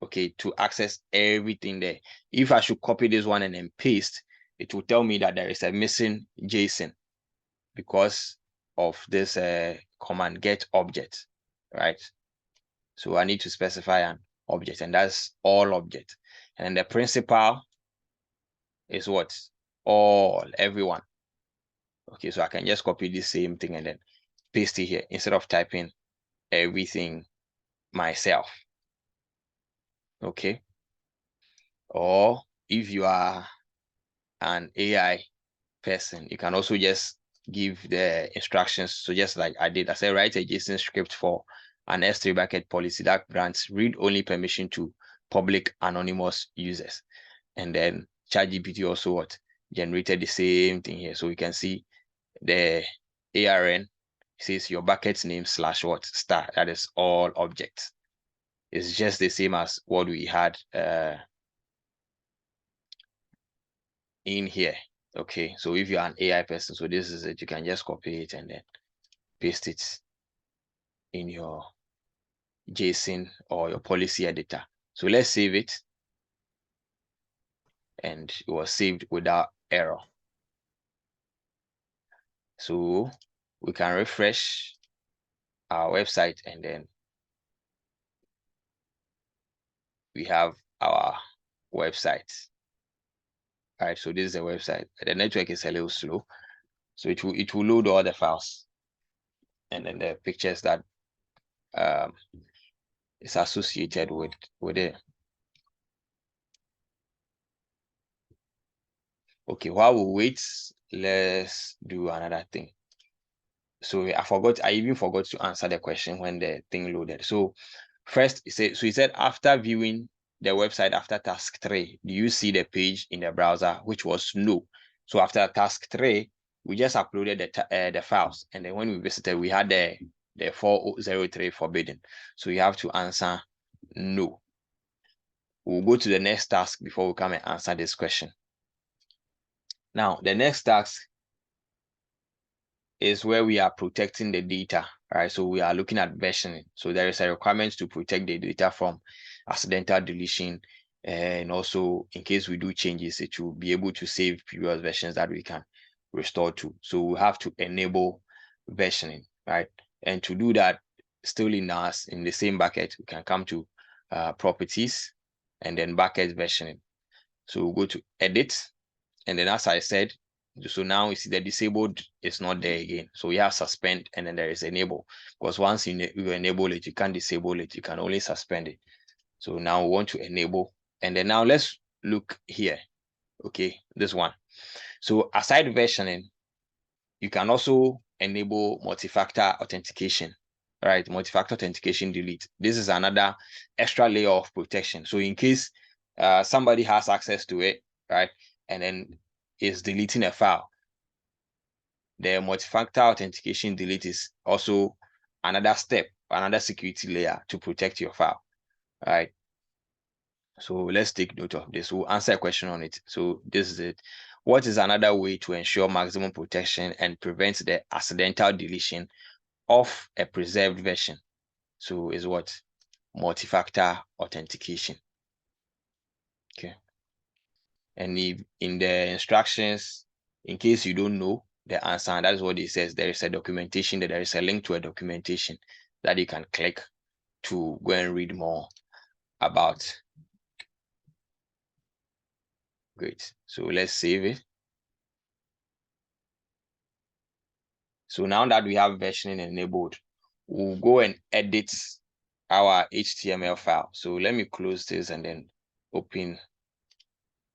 Okay, to access everything there. If I should copy this one and then paste, it will tell me that there is a missing JSON because of this command get object, right? So I need to specify an object, and that's all object. And the principal is what? All, everyone. Okay, so I can just copy the same thing and then paste it here instead of typing everything myself. Okay. Or if you are an AI person, you can also just give the instructions. So just like I did, I said, write a JSON script for an S3 bucket policy that grants read-only permission to public anonymous users. And then ChatGPT also what? Generated the same thing here. So you can see the ARN says your bucket name / what star. That is all objects. It's just the same as what we had in here. Okay, so if you're an AI person, so this is it. You can just copy it and then paste it in your JSON or your policy editor. So let's save it. And it was saved without error. So we can refresh our website and then we have our website. All right, so this is the website. The network is a little slow, so it will load all the files and then the pictures that is associated with it. Okay, while we wait, let's do another thing. So I even forgot to answer the question when the thing loaded. So first, he said after viewing the website after task 3, do you see the page in the browser? Which was no. So after task 3, we just uploaded the files, and then when we visited, we had the 403 forbidden. So you have to answer no. We'll go to the next task before we come and answer this question. Now, the next task is where we are protecting the data, right? So we are looking at versioning. So there is a requirement to protect the data from accidental deletion, and also in case we do changes, it will be able to save previous versions that we can restore to. So we have to enable versioning, right? And to do that, still in the same bucket, we can come to properties and then bucket versioning. So we'll go to edit, and then as I said, so now you see the disabled is not there again. So we have suspend and then there is enable, because once you enable it, you can't disable it, you can only suspend it. So now we want to enable, and then now let's look here. Okay, this one. So aside versioning, you can also enable multi-factor authentication, right? Multi-factor authentication delete. This is another extra layer of protection. So in case somebody has access to it, right, and then is deleting a file, the multi-factor authentication delete is also another step, another security layer to protect your file. All right. So let's take note of this. We'll answer a question on it. So this is it. What is another way to ensure maximum protection and prevent the accidental deletion of a preserved version? So is what? Multi-factor authentication. Okay. And if in the instructions, in case you don't know the answer, and that is what it says, there is a documentation, there is a link to a documentation that you can click to go and read more about. Great. So let's save it. So now that we have versioning enabled, we'll go and edit our HTML file. So let me close this and then open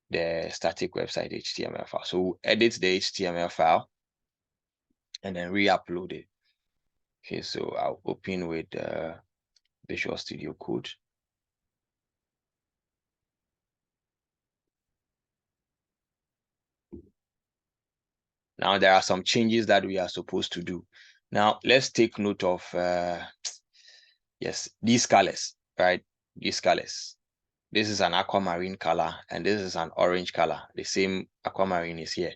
the static website HTML file. So we'll edit the HTML file and then re-upload it. Okay, so I'll open with Visual Studio Code. Now there are some changes that we are supposed to do. Now let's take note of yes, these colors, right? These colors. This is an aquamarine color and this is an orange color. The same aquamarine is here.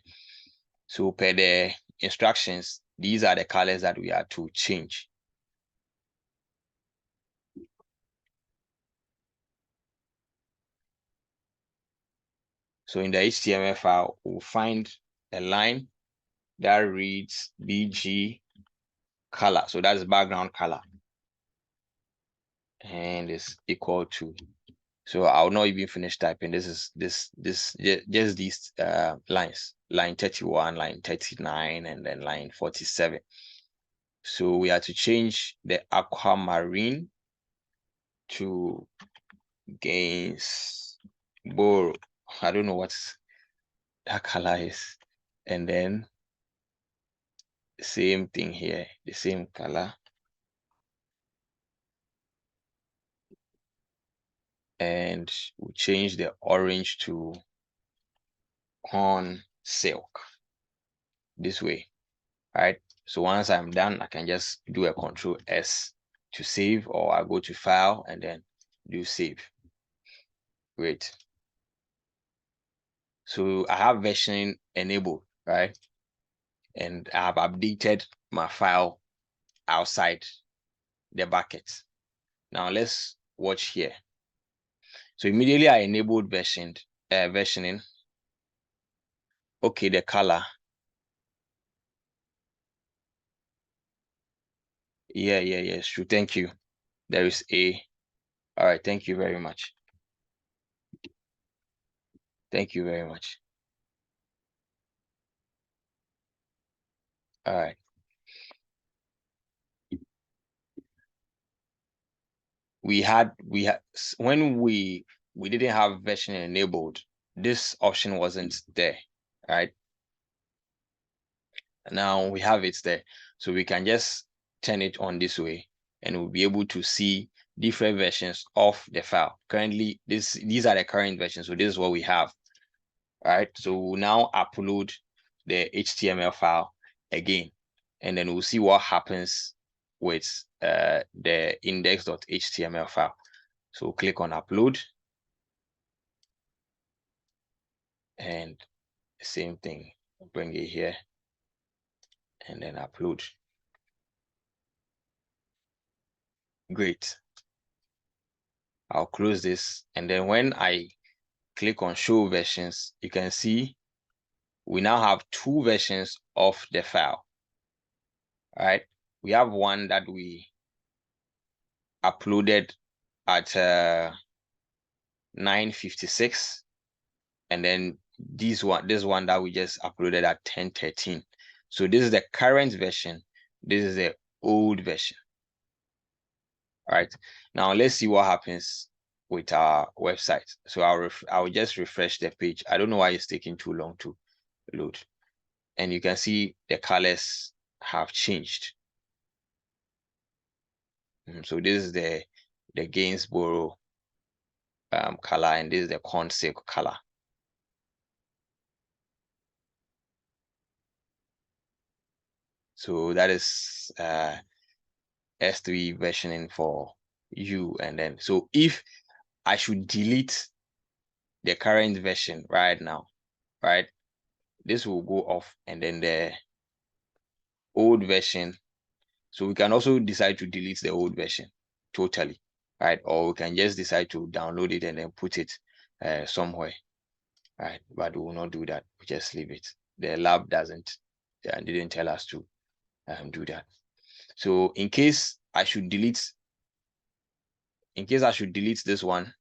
So per the instructions, these are the colors that we are to change. So in the HTML file, we'll find a line that reads BG color. So that's background color. And it's equal to, so I'll not even finish typing. This is just these lines, line 31, line 39, and then line 47. So we have to change the aquamarine to Gainsborough. I don't know what that color is. And then same thing here, the same color. And we change the orange to corn silk this way. All right. So once I'm done, I can just do a Control S to save, or I go to File and then do Save. Great. So I have versioning enabled, right? And I have updated my file outside the bucket. Now let's watch here. So immediately I enabled versioning. Okay, the color. Yeah, sure. Thank you. There is a. All right, thank you very much. Thank you very much. All right. We had when we didn't have versioning enabled, this option wasn't there, right? Now we have it there, so we can just turn it on this way, and we'll be able to see different versions of the file. Currently, these are the current versions, so this is what we have. All right, so we'll now upload the HTML file again, and then we'll see what happens with the index.html file. So click on upload, and same thing, bring it here and then upload. Great. I'll close this, and then when I click on show versions, you can see we now have two versions of the file. All right, we have one that we uploaded at 9:56, and then this one that we just uploaded at 10:13. So this is the current version, this is the old version. All right, now let's see what happens with our website. So I'll just refresh the page. I don't know why it's taking too long to load, and you can see the colors have changed. So this is the Gainsborough color, and this is the corn silk color. So that is S3 versioning for you. And then, so if I should delete the current version right now, right, this will go off, and then the old version. So we can also decide to delete the old version totally, right? Or we can just decide to download it and then put it somewhere, right? But we will not do that. We just leave it. The lab didn't tell us to do that. So in case I should delete this one,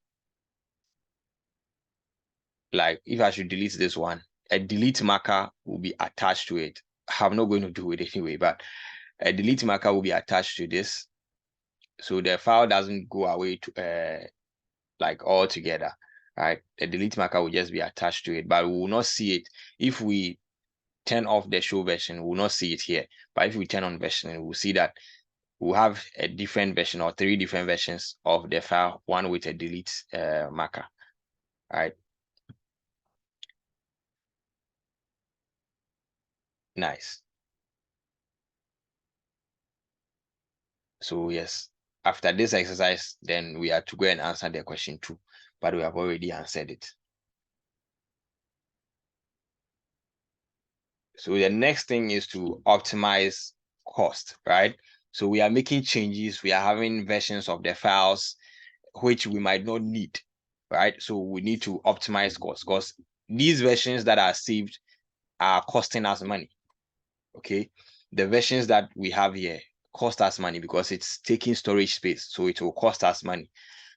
like if I should delete this one, a delete marker will be attached to it. I'm not going to do it anyway, but a delete marker will be attached to this, so the file doesn't go away to like all together, right? The delete marker will just be attached to it, but we will not see it. If we turn off the show version, we will not see it here. But if we turn on version, we'll see that we'll have a different version or three different versions of the file, one with a delete marker, right? Nice. So yes, after this exercise, then we have to go and answer the question 2, but we have already answered it. So the next thing is to optimize cost, right? So we are making changes. We are having versions of the files which we might not need, right? So we need to optimize cost, because these versions that are saved are costing us money. Okay, the versions that we have here cost us money because it's taking storage space, so it will cost us money.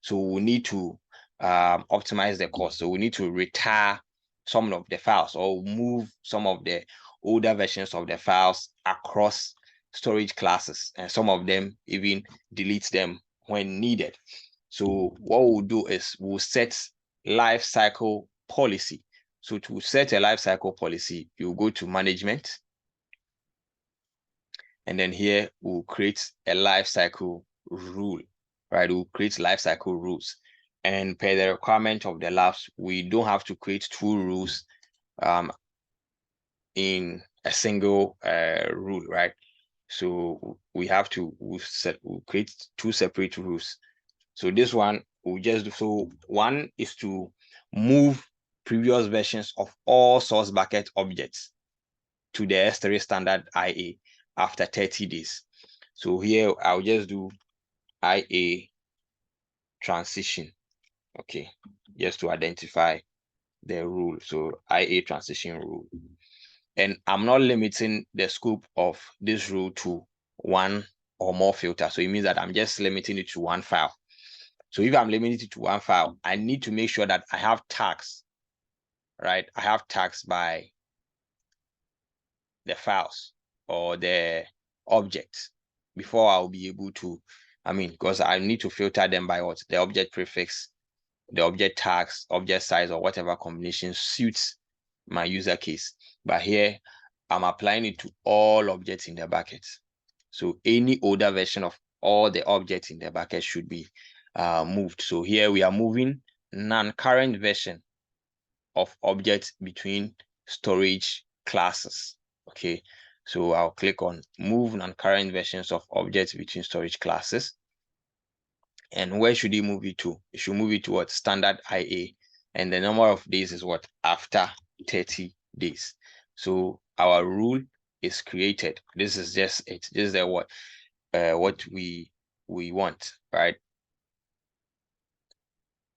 So we need to optimize the cost. So we need to retire some of the files or move some of the older versions of the files across storage classes, and some of them even delete them when needed. So what we'll do is we'll set life cycle policy. So to set a life cycle policy, you go to management, and then here we'll create a life cycle rule, right? We'll create life cycle rules. And per the requirement of the labs, we don't have to create 2 rules in a single rule, right? So we have to we'll create two separate rules. So this one we'll just do. So one is to move previous versions of all source bucket objects to the S3 standard IA after 30 days. So here I'll just do IA transition. Okay, just to identify the rule. So IA transition rule. And I'm not limiting the scope of this rule to one or more filters. So it means that I'm just limiting it to one file. So if I'm limiting it to one file, I need to make sure that I have tags, right? I have tags by the files or the objects before I'll be able to, because I need to filter them by what? The object prefix, the object tags, object size, or whatever combination suits my user case. But here, I'm applying it to all objects in the bucket. So any older version of all the objects in the bucket should be moved. So here we are moving non-current version of objects between storage classes. Okay, so I'll click on move non-current versions of objects between storage classes. And where should you move it to? You should move it to what? Standard IA. And the number of days is what? After 30 days. So our rule is created. This is just it. This is the what we want, right?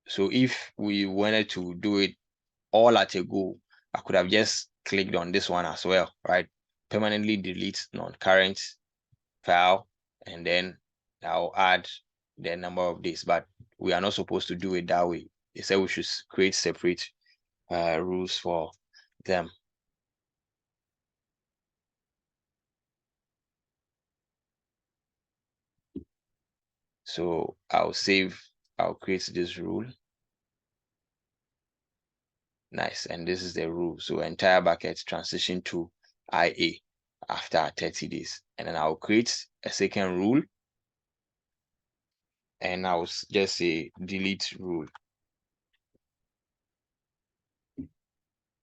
So if we wanted to do it all at a go, I could have just clicked on this one as well, right? Permanently delete non-current file, and then I'll add the number of days, but we are not supposed to do it that way. They said we should create separate rules for them. So I'll create this rule. Nice, and this is the rule. So entire bucket transition to IA after 30 days. And then I'll create a second rule, and I'll just say delete rule.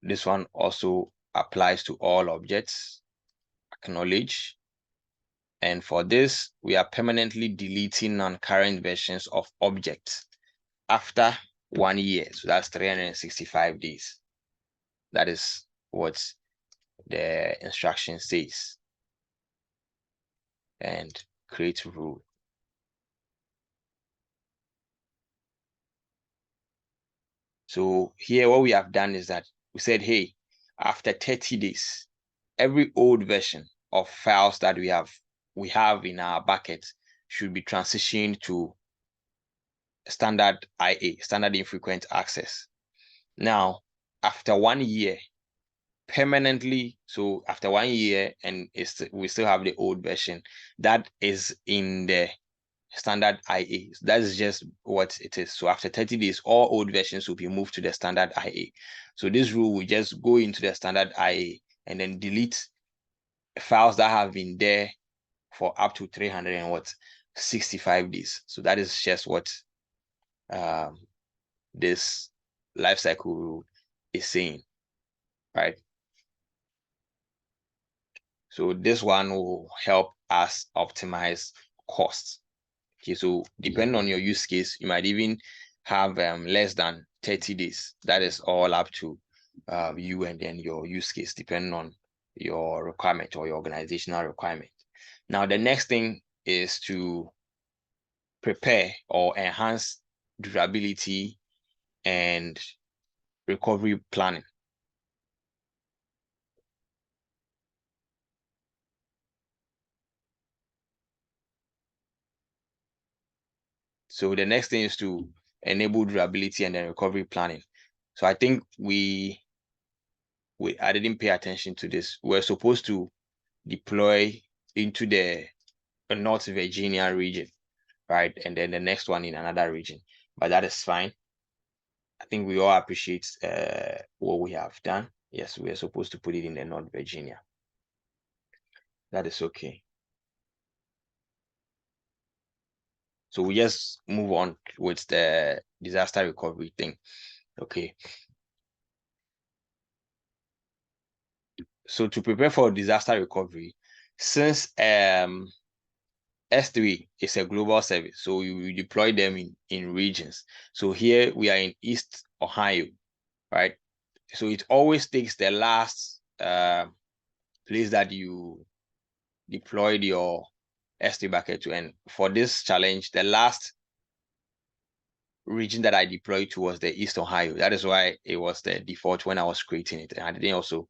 This one also applies to all objects. Acknowledge. And for this, we are permanently deleting non-current versions of objects after 1 year. So that's 365 days. That is what the instruction says. And create rule. So here what we have done is that we said, hey, after 30 days, every old version of files that we have in our bucket should be transitioned to standard IA, standard infrequent access. Now, after 1 year, permanently, so after 1 year, and we still have the old version that is in the standard IA. So that is just what it is. So after 30 days, all old versions will be moved to the standard IA. So this rule will just go into the standard IA and then delete files that have been there for up to 365 days. So that is just what this lifecycle rule is saying, right? So this one will help us optimize costs. Okay, so depending on your use case, you might even have less than 30 days. That is all up to you and then your use case, depending on your requirement or your organizational requirement. Now, the next thing is to prepare or enhance durability and recovery planning. So the next thing is to enable durability and then recovery planning. So I think I didn't pay attention to this. We're supposed to deploy into the North Virginia region, right? And then the next one in another region. But that is fine. I think we all appreciate what we have done. Yes, we are supposed to put it in the North Virginia. That is okay. So we just move on with the disaster recovery thing. Okay. So to prepare for disaster recovery, since S3 is a global service, so you deploy them in regions. So here we are in East Ohio, right? So it always takes the last place that you deployed your S3 bucket to. And for this challenge, the last region that I deployed to was the East Ohio. That is why it was the default when I was creating it. And I didn't also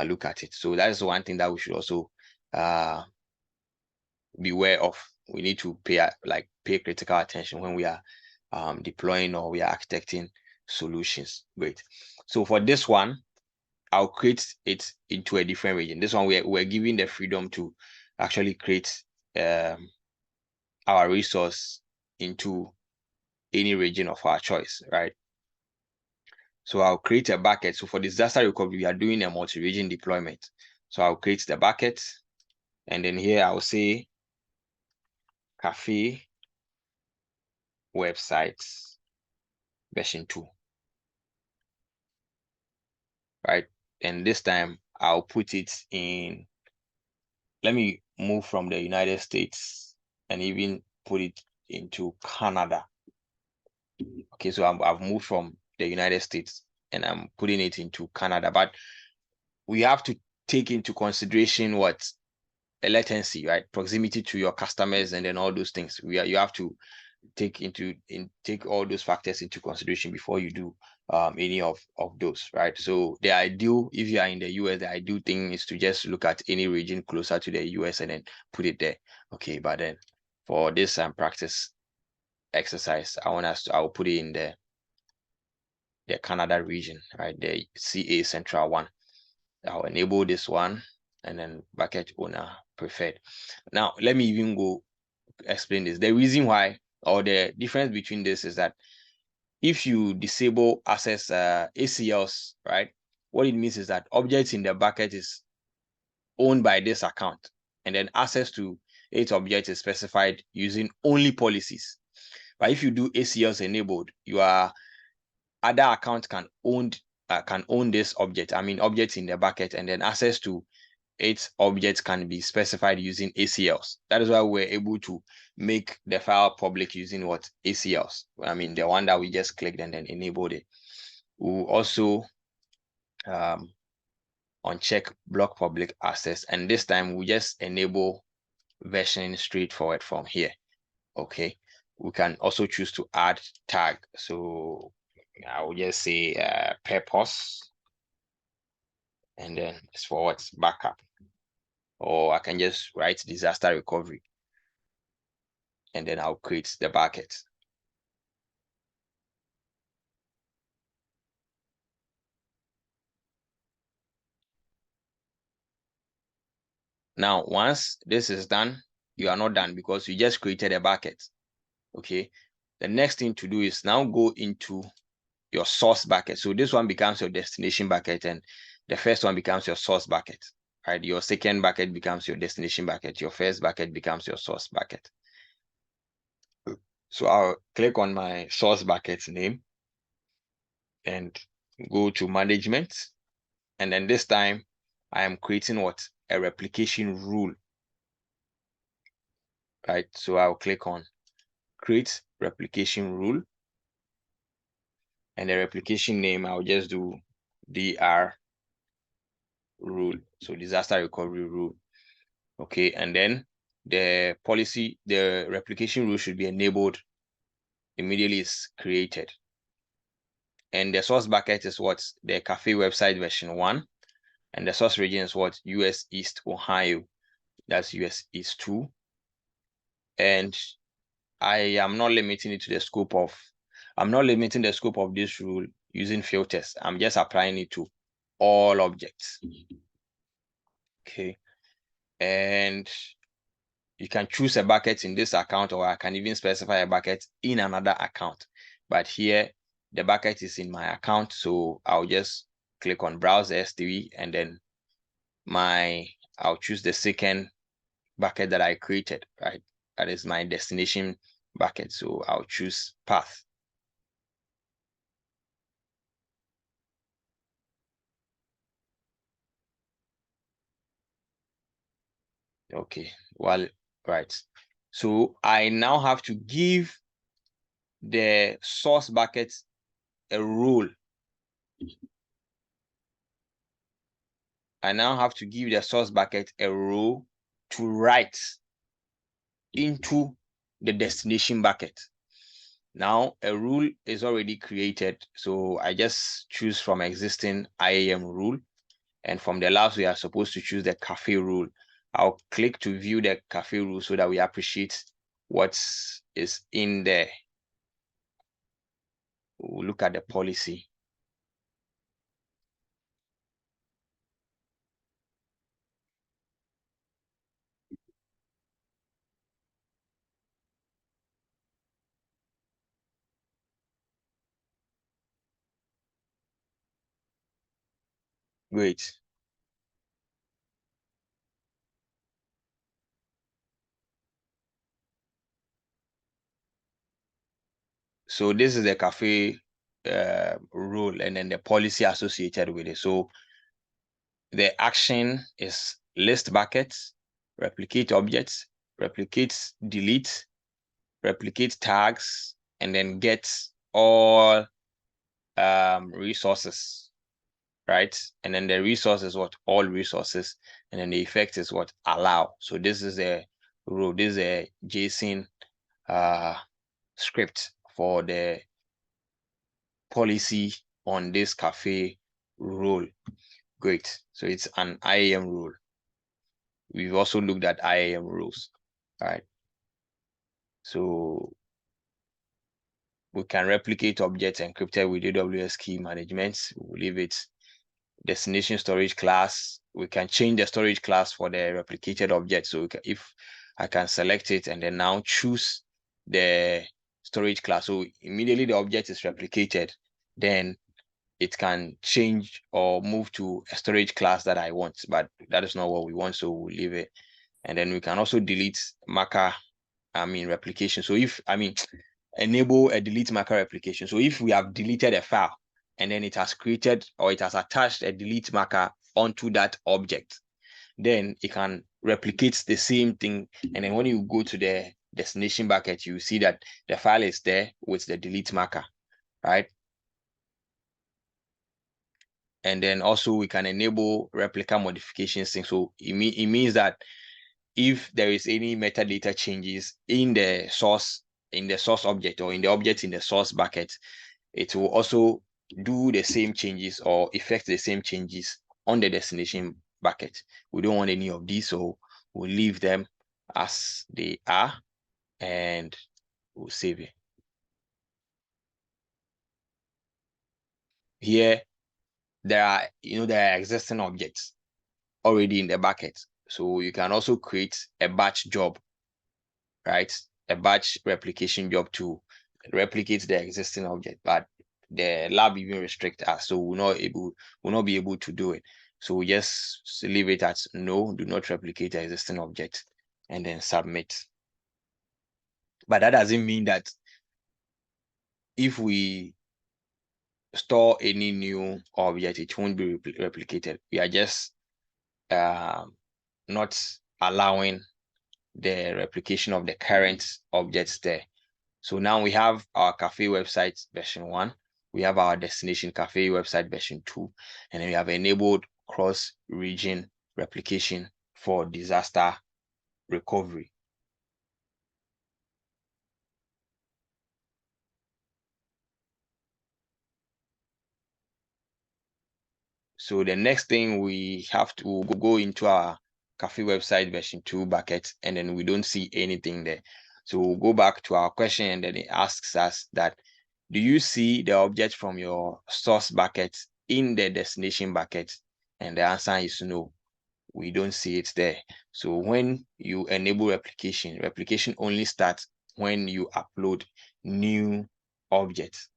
look at it. So that is one thing that we should also beware of. We need to pay critical attention when we are deploying or we are architecting solutions. Great. So for this one, I'll create it into a different region. This one we're giving the freedom to actually create our resource into any region of our choice, right? So I'll create a bucket. So for disaster recovery, we are doing a multi-region deployment. So I'll create the bucket, and then here I'll say cafe websites version 2, right? And this time I'll put it in, let me move from the United States and even put it into Canada. Okay, so I've moved from the United States and I'm putting it into Canada, but we have to take into consideration what a latency, right? Proximity to your customers and then all those things. You have to take all those factors into consideration before you do any of those, right? So the ideal, if you are in the US, the ideal thing is to just look at any region closer to the US and then put it there. Okay, but then for this practice exercise, I will put it in the Canada region, right? The CA Central one. I'll enable this one and then bucket owner preferred. Now, let me even go explain this. The reason why, or the difference between this is that if you disable access ACLs, right, what it means is that objects in the bucket is owned by this account, and then access to its object is specified using only policies. But if you do ACLs enabled, your other account can own this object. I mean, objects in the bucket, and then access to its objects can be specified using ACLs. That is why we're able to make the file public using what? ACLs. I mean, the one that we just clicked and then enabled it. We'll also uncheck block public access, and this time we just enable versioning straightforward from here. Okay, we can also choose to add tag. So I will just say purpose, and then it's for what's backup, or I can just write disaster recovery, and then I'll create the bucket. Now, once this is done, you are not done because you just created a bucket. Okay. The next thing to do is now go into your source bucket. So this one becomes your destination bucket, and the first one becomes your source bucket, right? Your second bucket becomes your destination bucket. Your first bucket becomes your source bucket. So I'll click on my source bucket name and go to management. And then this time I am creating what? A replication rule, right? So I'll click on create replication rule, and the replication name, I'll just do DR rule. So disaster recovery rule. Okay, and then the policy, the replication rule should be enabled immediately it's created. And the source bucket is what? The cafe website version 1. And the source region is what? US East Ohio. That's US East 2. And I am not limiting it to the scope of, I'm not limiting the scope of this rule using filters. I'm just applying it to all objects. Okay. And you can choose a bucket in this account, or I can even specify a bucket in another account. But here, the bucket is in my account. So I'll just click on browse S3, and then I'll choose the second bucket that I created, right? That is my destination bucket. So I'll choose path. Okay, well, right. So I now have to give the source bucket a role. I now have to give the source bucket a role to write into the destination bucket. Now a rule is already created, so I just choose from existing IAM rule, and from the labs we are supposed to choose the cafe rule. I'll click to view the cafe rule so that we appreciate what is in there. We'll look at the policy. Great. So this is the cafe rule and then the policy associated with it. So the action is list buckets, replicate objects, replicate delete, replicate tags, and then get all resources, right? And then the resource is what? All resources. And then the effect is what? Allow. So this is a rule. This is a JSON script for the policy on this cafe rule. Great. So it's an IAM rule. We've also looked at IAM rules. All right. So we can replicate objects encrypted with AWS key management. We'll leave it destination storage class. We can change the storage class for the replicated object. So if I can select it and then now choose the storage class. So immediately the object is replicated, then it can change or move to a storage class that I want, but that is not what we want. So we'll leave it. And then we can also delete marker, replication. So if, enable a delete marker replication. So if we have deleted a file and then it has created or it has attached a delete marker onto that object, then it can replicate the same thing. And then when you go to the destination bucket, you see that the file is there with the delete marker, right? And then also we can enable replica modifications thing. So it means that if there is any metadata changes in the source object or in the object in the source bucket, it will also do the same changes or effect the same changes on the destination bucket. We don't want any of these, so we'll leave them as they are and we'll save it. Here, there are existing objects already in the bucket. So you can also create a batch job, right? A batch replication job to replicate the existing object, but the lab even restrict us, so we'll not be able to do it. So we just leave it as no, do not replicate the existing object, and then submit. But that doesn't mean that if we store any new object, it won't be replicated. We are just not allowing the replication of the current objects there. So now we have our cafe website version 1, we have our destination cafe website version 2, and then we have enabled cross-region replication for disaster recovery. So the next thing we have to go into our cafe website version 2 bucket, and then we don't see anything there. So we'll go back to our question, and then it asks us that, do you see the object from your source bucket in the destination bucket? And the answer is no, we don't see it there. So when you enable replication only starts when you upload new objects.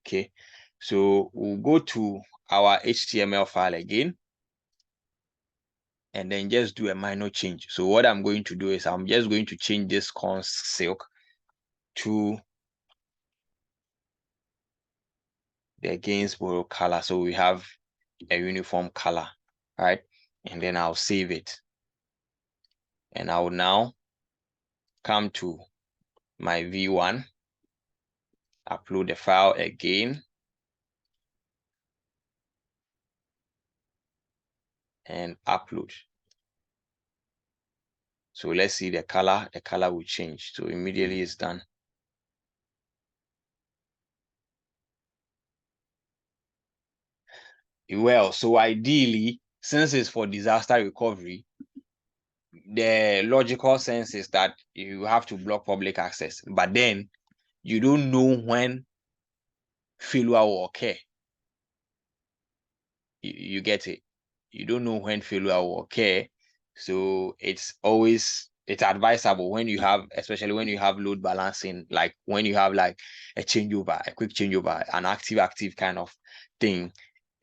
Okay, so we'll go to our HTML file again and then just do a minor change. So what I'm going to do is I'm just going to change this corn silk to the Gainsborough color, so we have a uniform color, right? And then I'll save it. And I will now come to my V1, upload the file again, and upload. So let's see the color will change. So immediately it's done. Well, so ideally, since it's for disaster recovery, the logical sense is that you have to block public access, but then you don't know when failure will occur. You get it? You don't know when failure will occur. So it's advisable when you have, especially when you have load balancing, like when you have like a changeover, a quick changeover, an active kind of thing.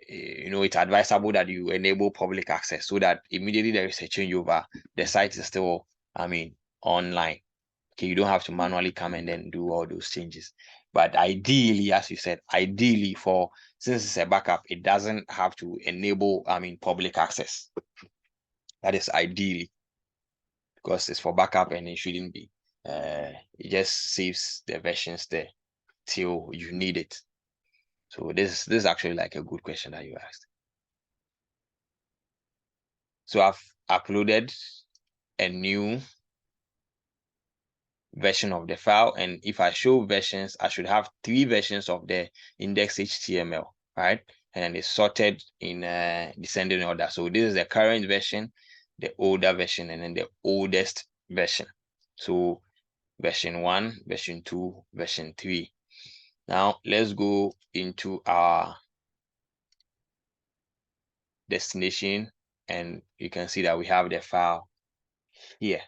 It's advisable that you enable public access so that immediately there is a changeover, the site is still, online. Okay, you don't have to manually come and then do all those changes. But ideally, as you said, since it's a backup, it doesn't have to enable, public access. That is ideally, because it's for backup and it shouldn't be. It just saves the versions there till you need it. So this is actually like a good question that you asked. So I've uploaded a new version of the file, and if I show versions, I should have 3 versions of the index HTML, right? And then it's sorted in descending order. So this is the current version, the older version, and then the oldest version. So version 1, version 2, version 3. Now let's go into our destination, and you can see that we have the file here.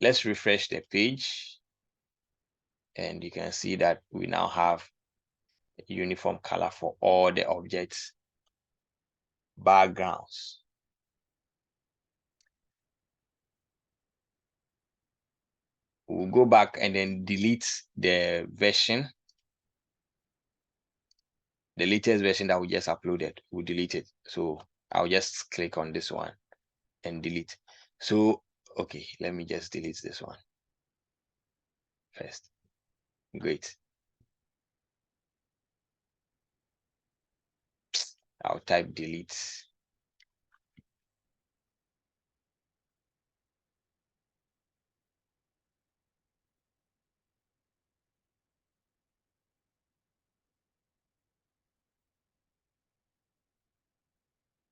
Let's refresh the page, and you can see that we now have a uniform color for all the objects backgrounds. We'll go back and then delete the version, the latest version that we just uploaded. We'll delete it. So I'll just click on this one and delete. So, okay, let me just delete this one first. Great. I'll type delete.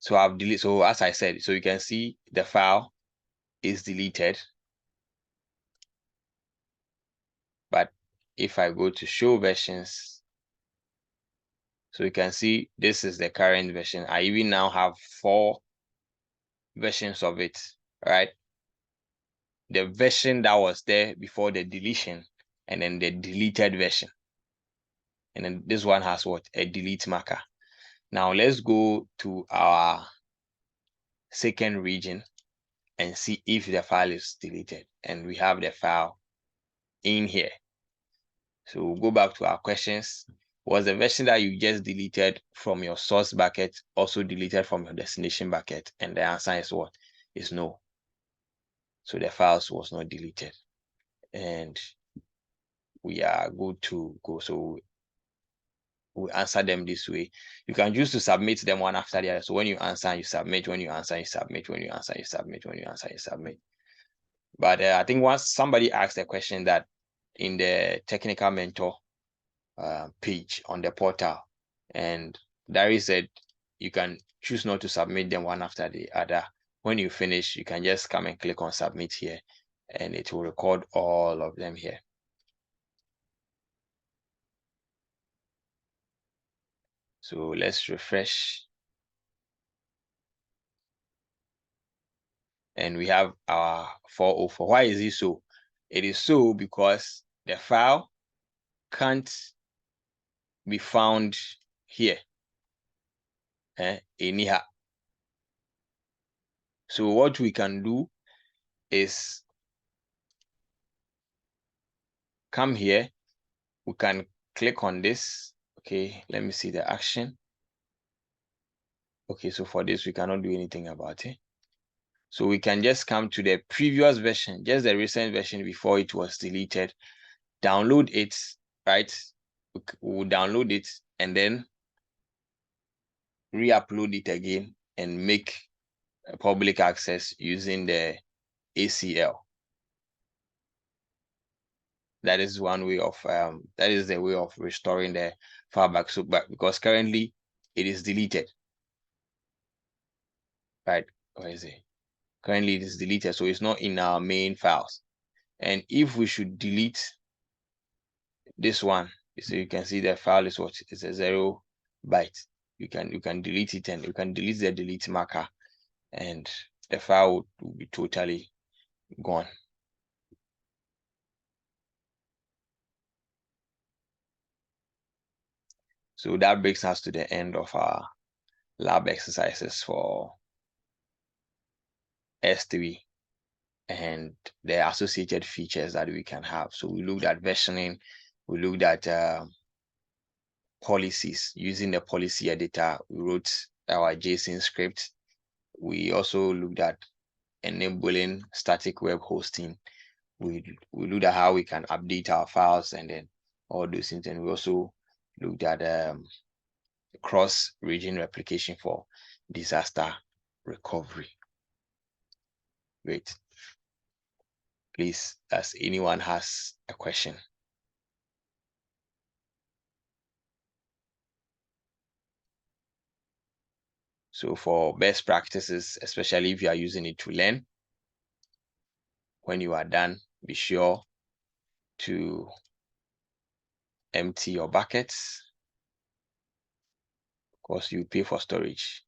So I've deleted. So as I said, so you can see the file is deleted. But if I go to show versions, so you can see this is the current version. I even now have 4 versions of it, right? The version that was there before the deletion, and then the deleted version. And then this one has what? A delete marker. Now let's go to our second region and see if the file is deleted. And we have the file in here. So we'll go back to our questions. Was the version that you just deleted from your source bucket also deleted from your destination bucket? And the answer is what? Is no. So the files was not deleted. And we are good to go. So we answer them this way. You can choose to submit them one after the other. So when you answer, you submit. When you answer, you submit. When you answer, you submit. When you answer, you submit. But I think once somebody asked a question that in the technical mentor page on the portal, and Dari said you can choose not to submit them one after the other. When you finish, you can just come and click on submit here, and it will record all of them here. So let's refresh. And we have our 404. Why is it so? It is so because the file can't be found here. Anyhow. So what we can do is come here. We can click on this. Okay, let me see the action. Okay, so for this, we cannot do anything about it. So we can just come to the previous version, just the recent version before it was deleted, download it, right? We'll download it and then re-upload it again and make public access using the ACL. That is one way of that is the way of restoring the file back. So, but because currently it is deleted, right? Where is it? Currently it is deleted, so it's not in our main files. And if we should delete this one, so you can see the file is what? It's a 0 byte. You can delete it and you can delete the delete marker, and the file will be totally gone. So that brings us to the end of our lab exercises for S3 and the associated features that we can have. So we looked at versioning, we looked at policies. Using the policy editor, we wrote our JSON script. We also looked at enabling static web hosting. We looked at how we can update our files and then all those things. And we also looked at cross-region replication for disaster recovery. Great. Please, as anyone has a question. So for best practices, especially if you are using it to learn, when you are done, be sure to empty your buckets. Of course, you pay for storage.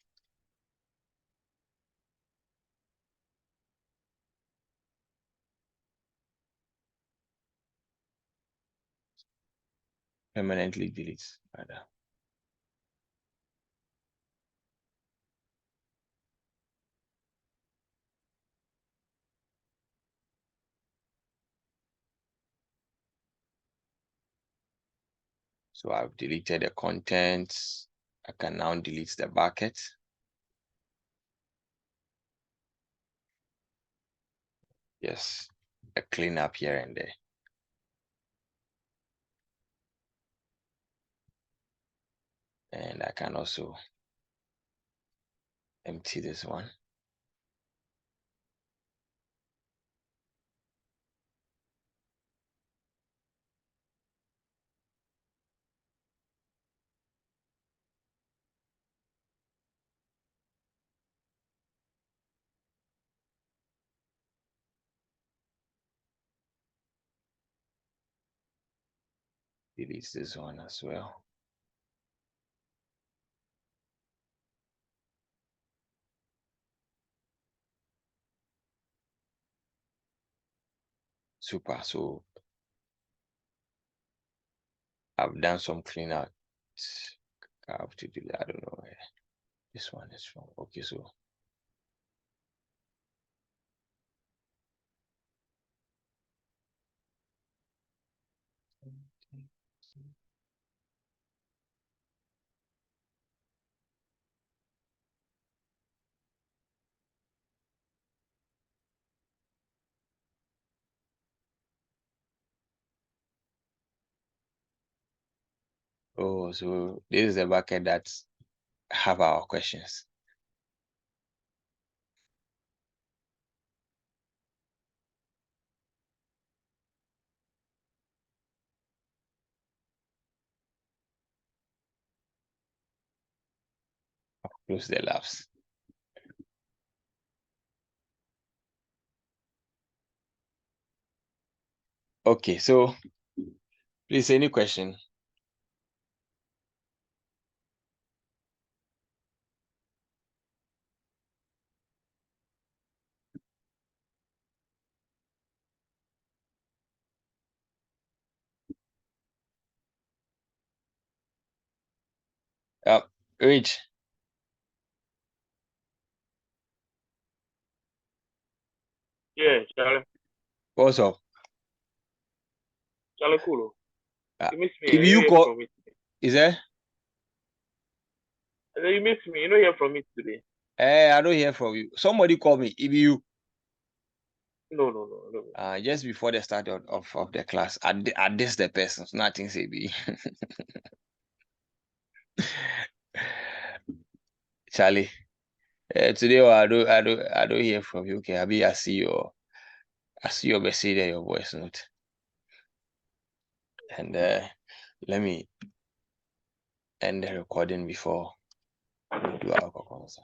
Permanently delete, rather. So I've deleted the contents. I can now delete the bucket. Yes, a cleanup here and there. And I can also empty this one. Delete this one as well. Super. So I've done some cleanup. I have to do that. I don't know where this one is from. Okay, so oh, so this is the bucket that have our questions. Close the labs. Okay, so please, any question? Rich, Yeah, Charlie. what's up? Charlie Cool. You miss me. If you call, is there? You miss me. You know, hear from me today. I don't hear from you. Somebody call me. If you No. just before the start of the class, I diss the person. Nothing say be. Charlie. Today I don't hear from you. Okay, I see your message and your voice note. And let me end the recording before we do our conversation.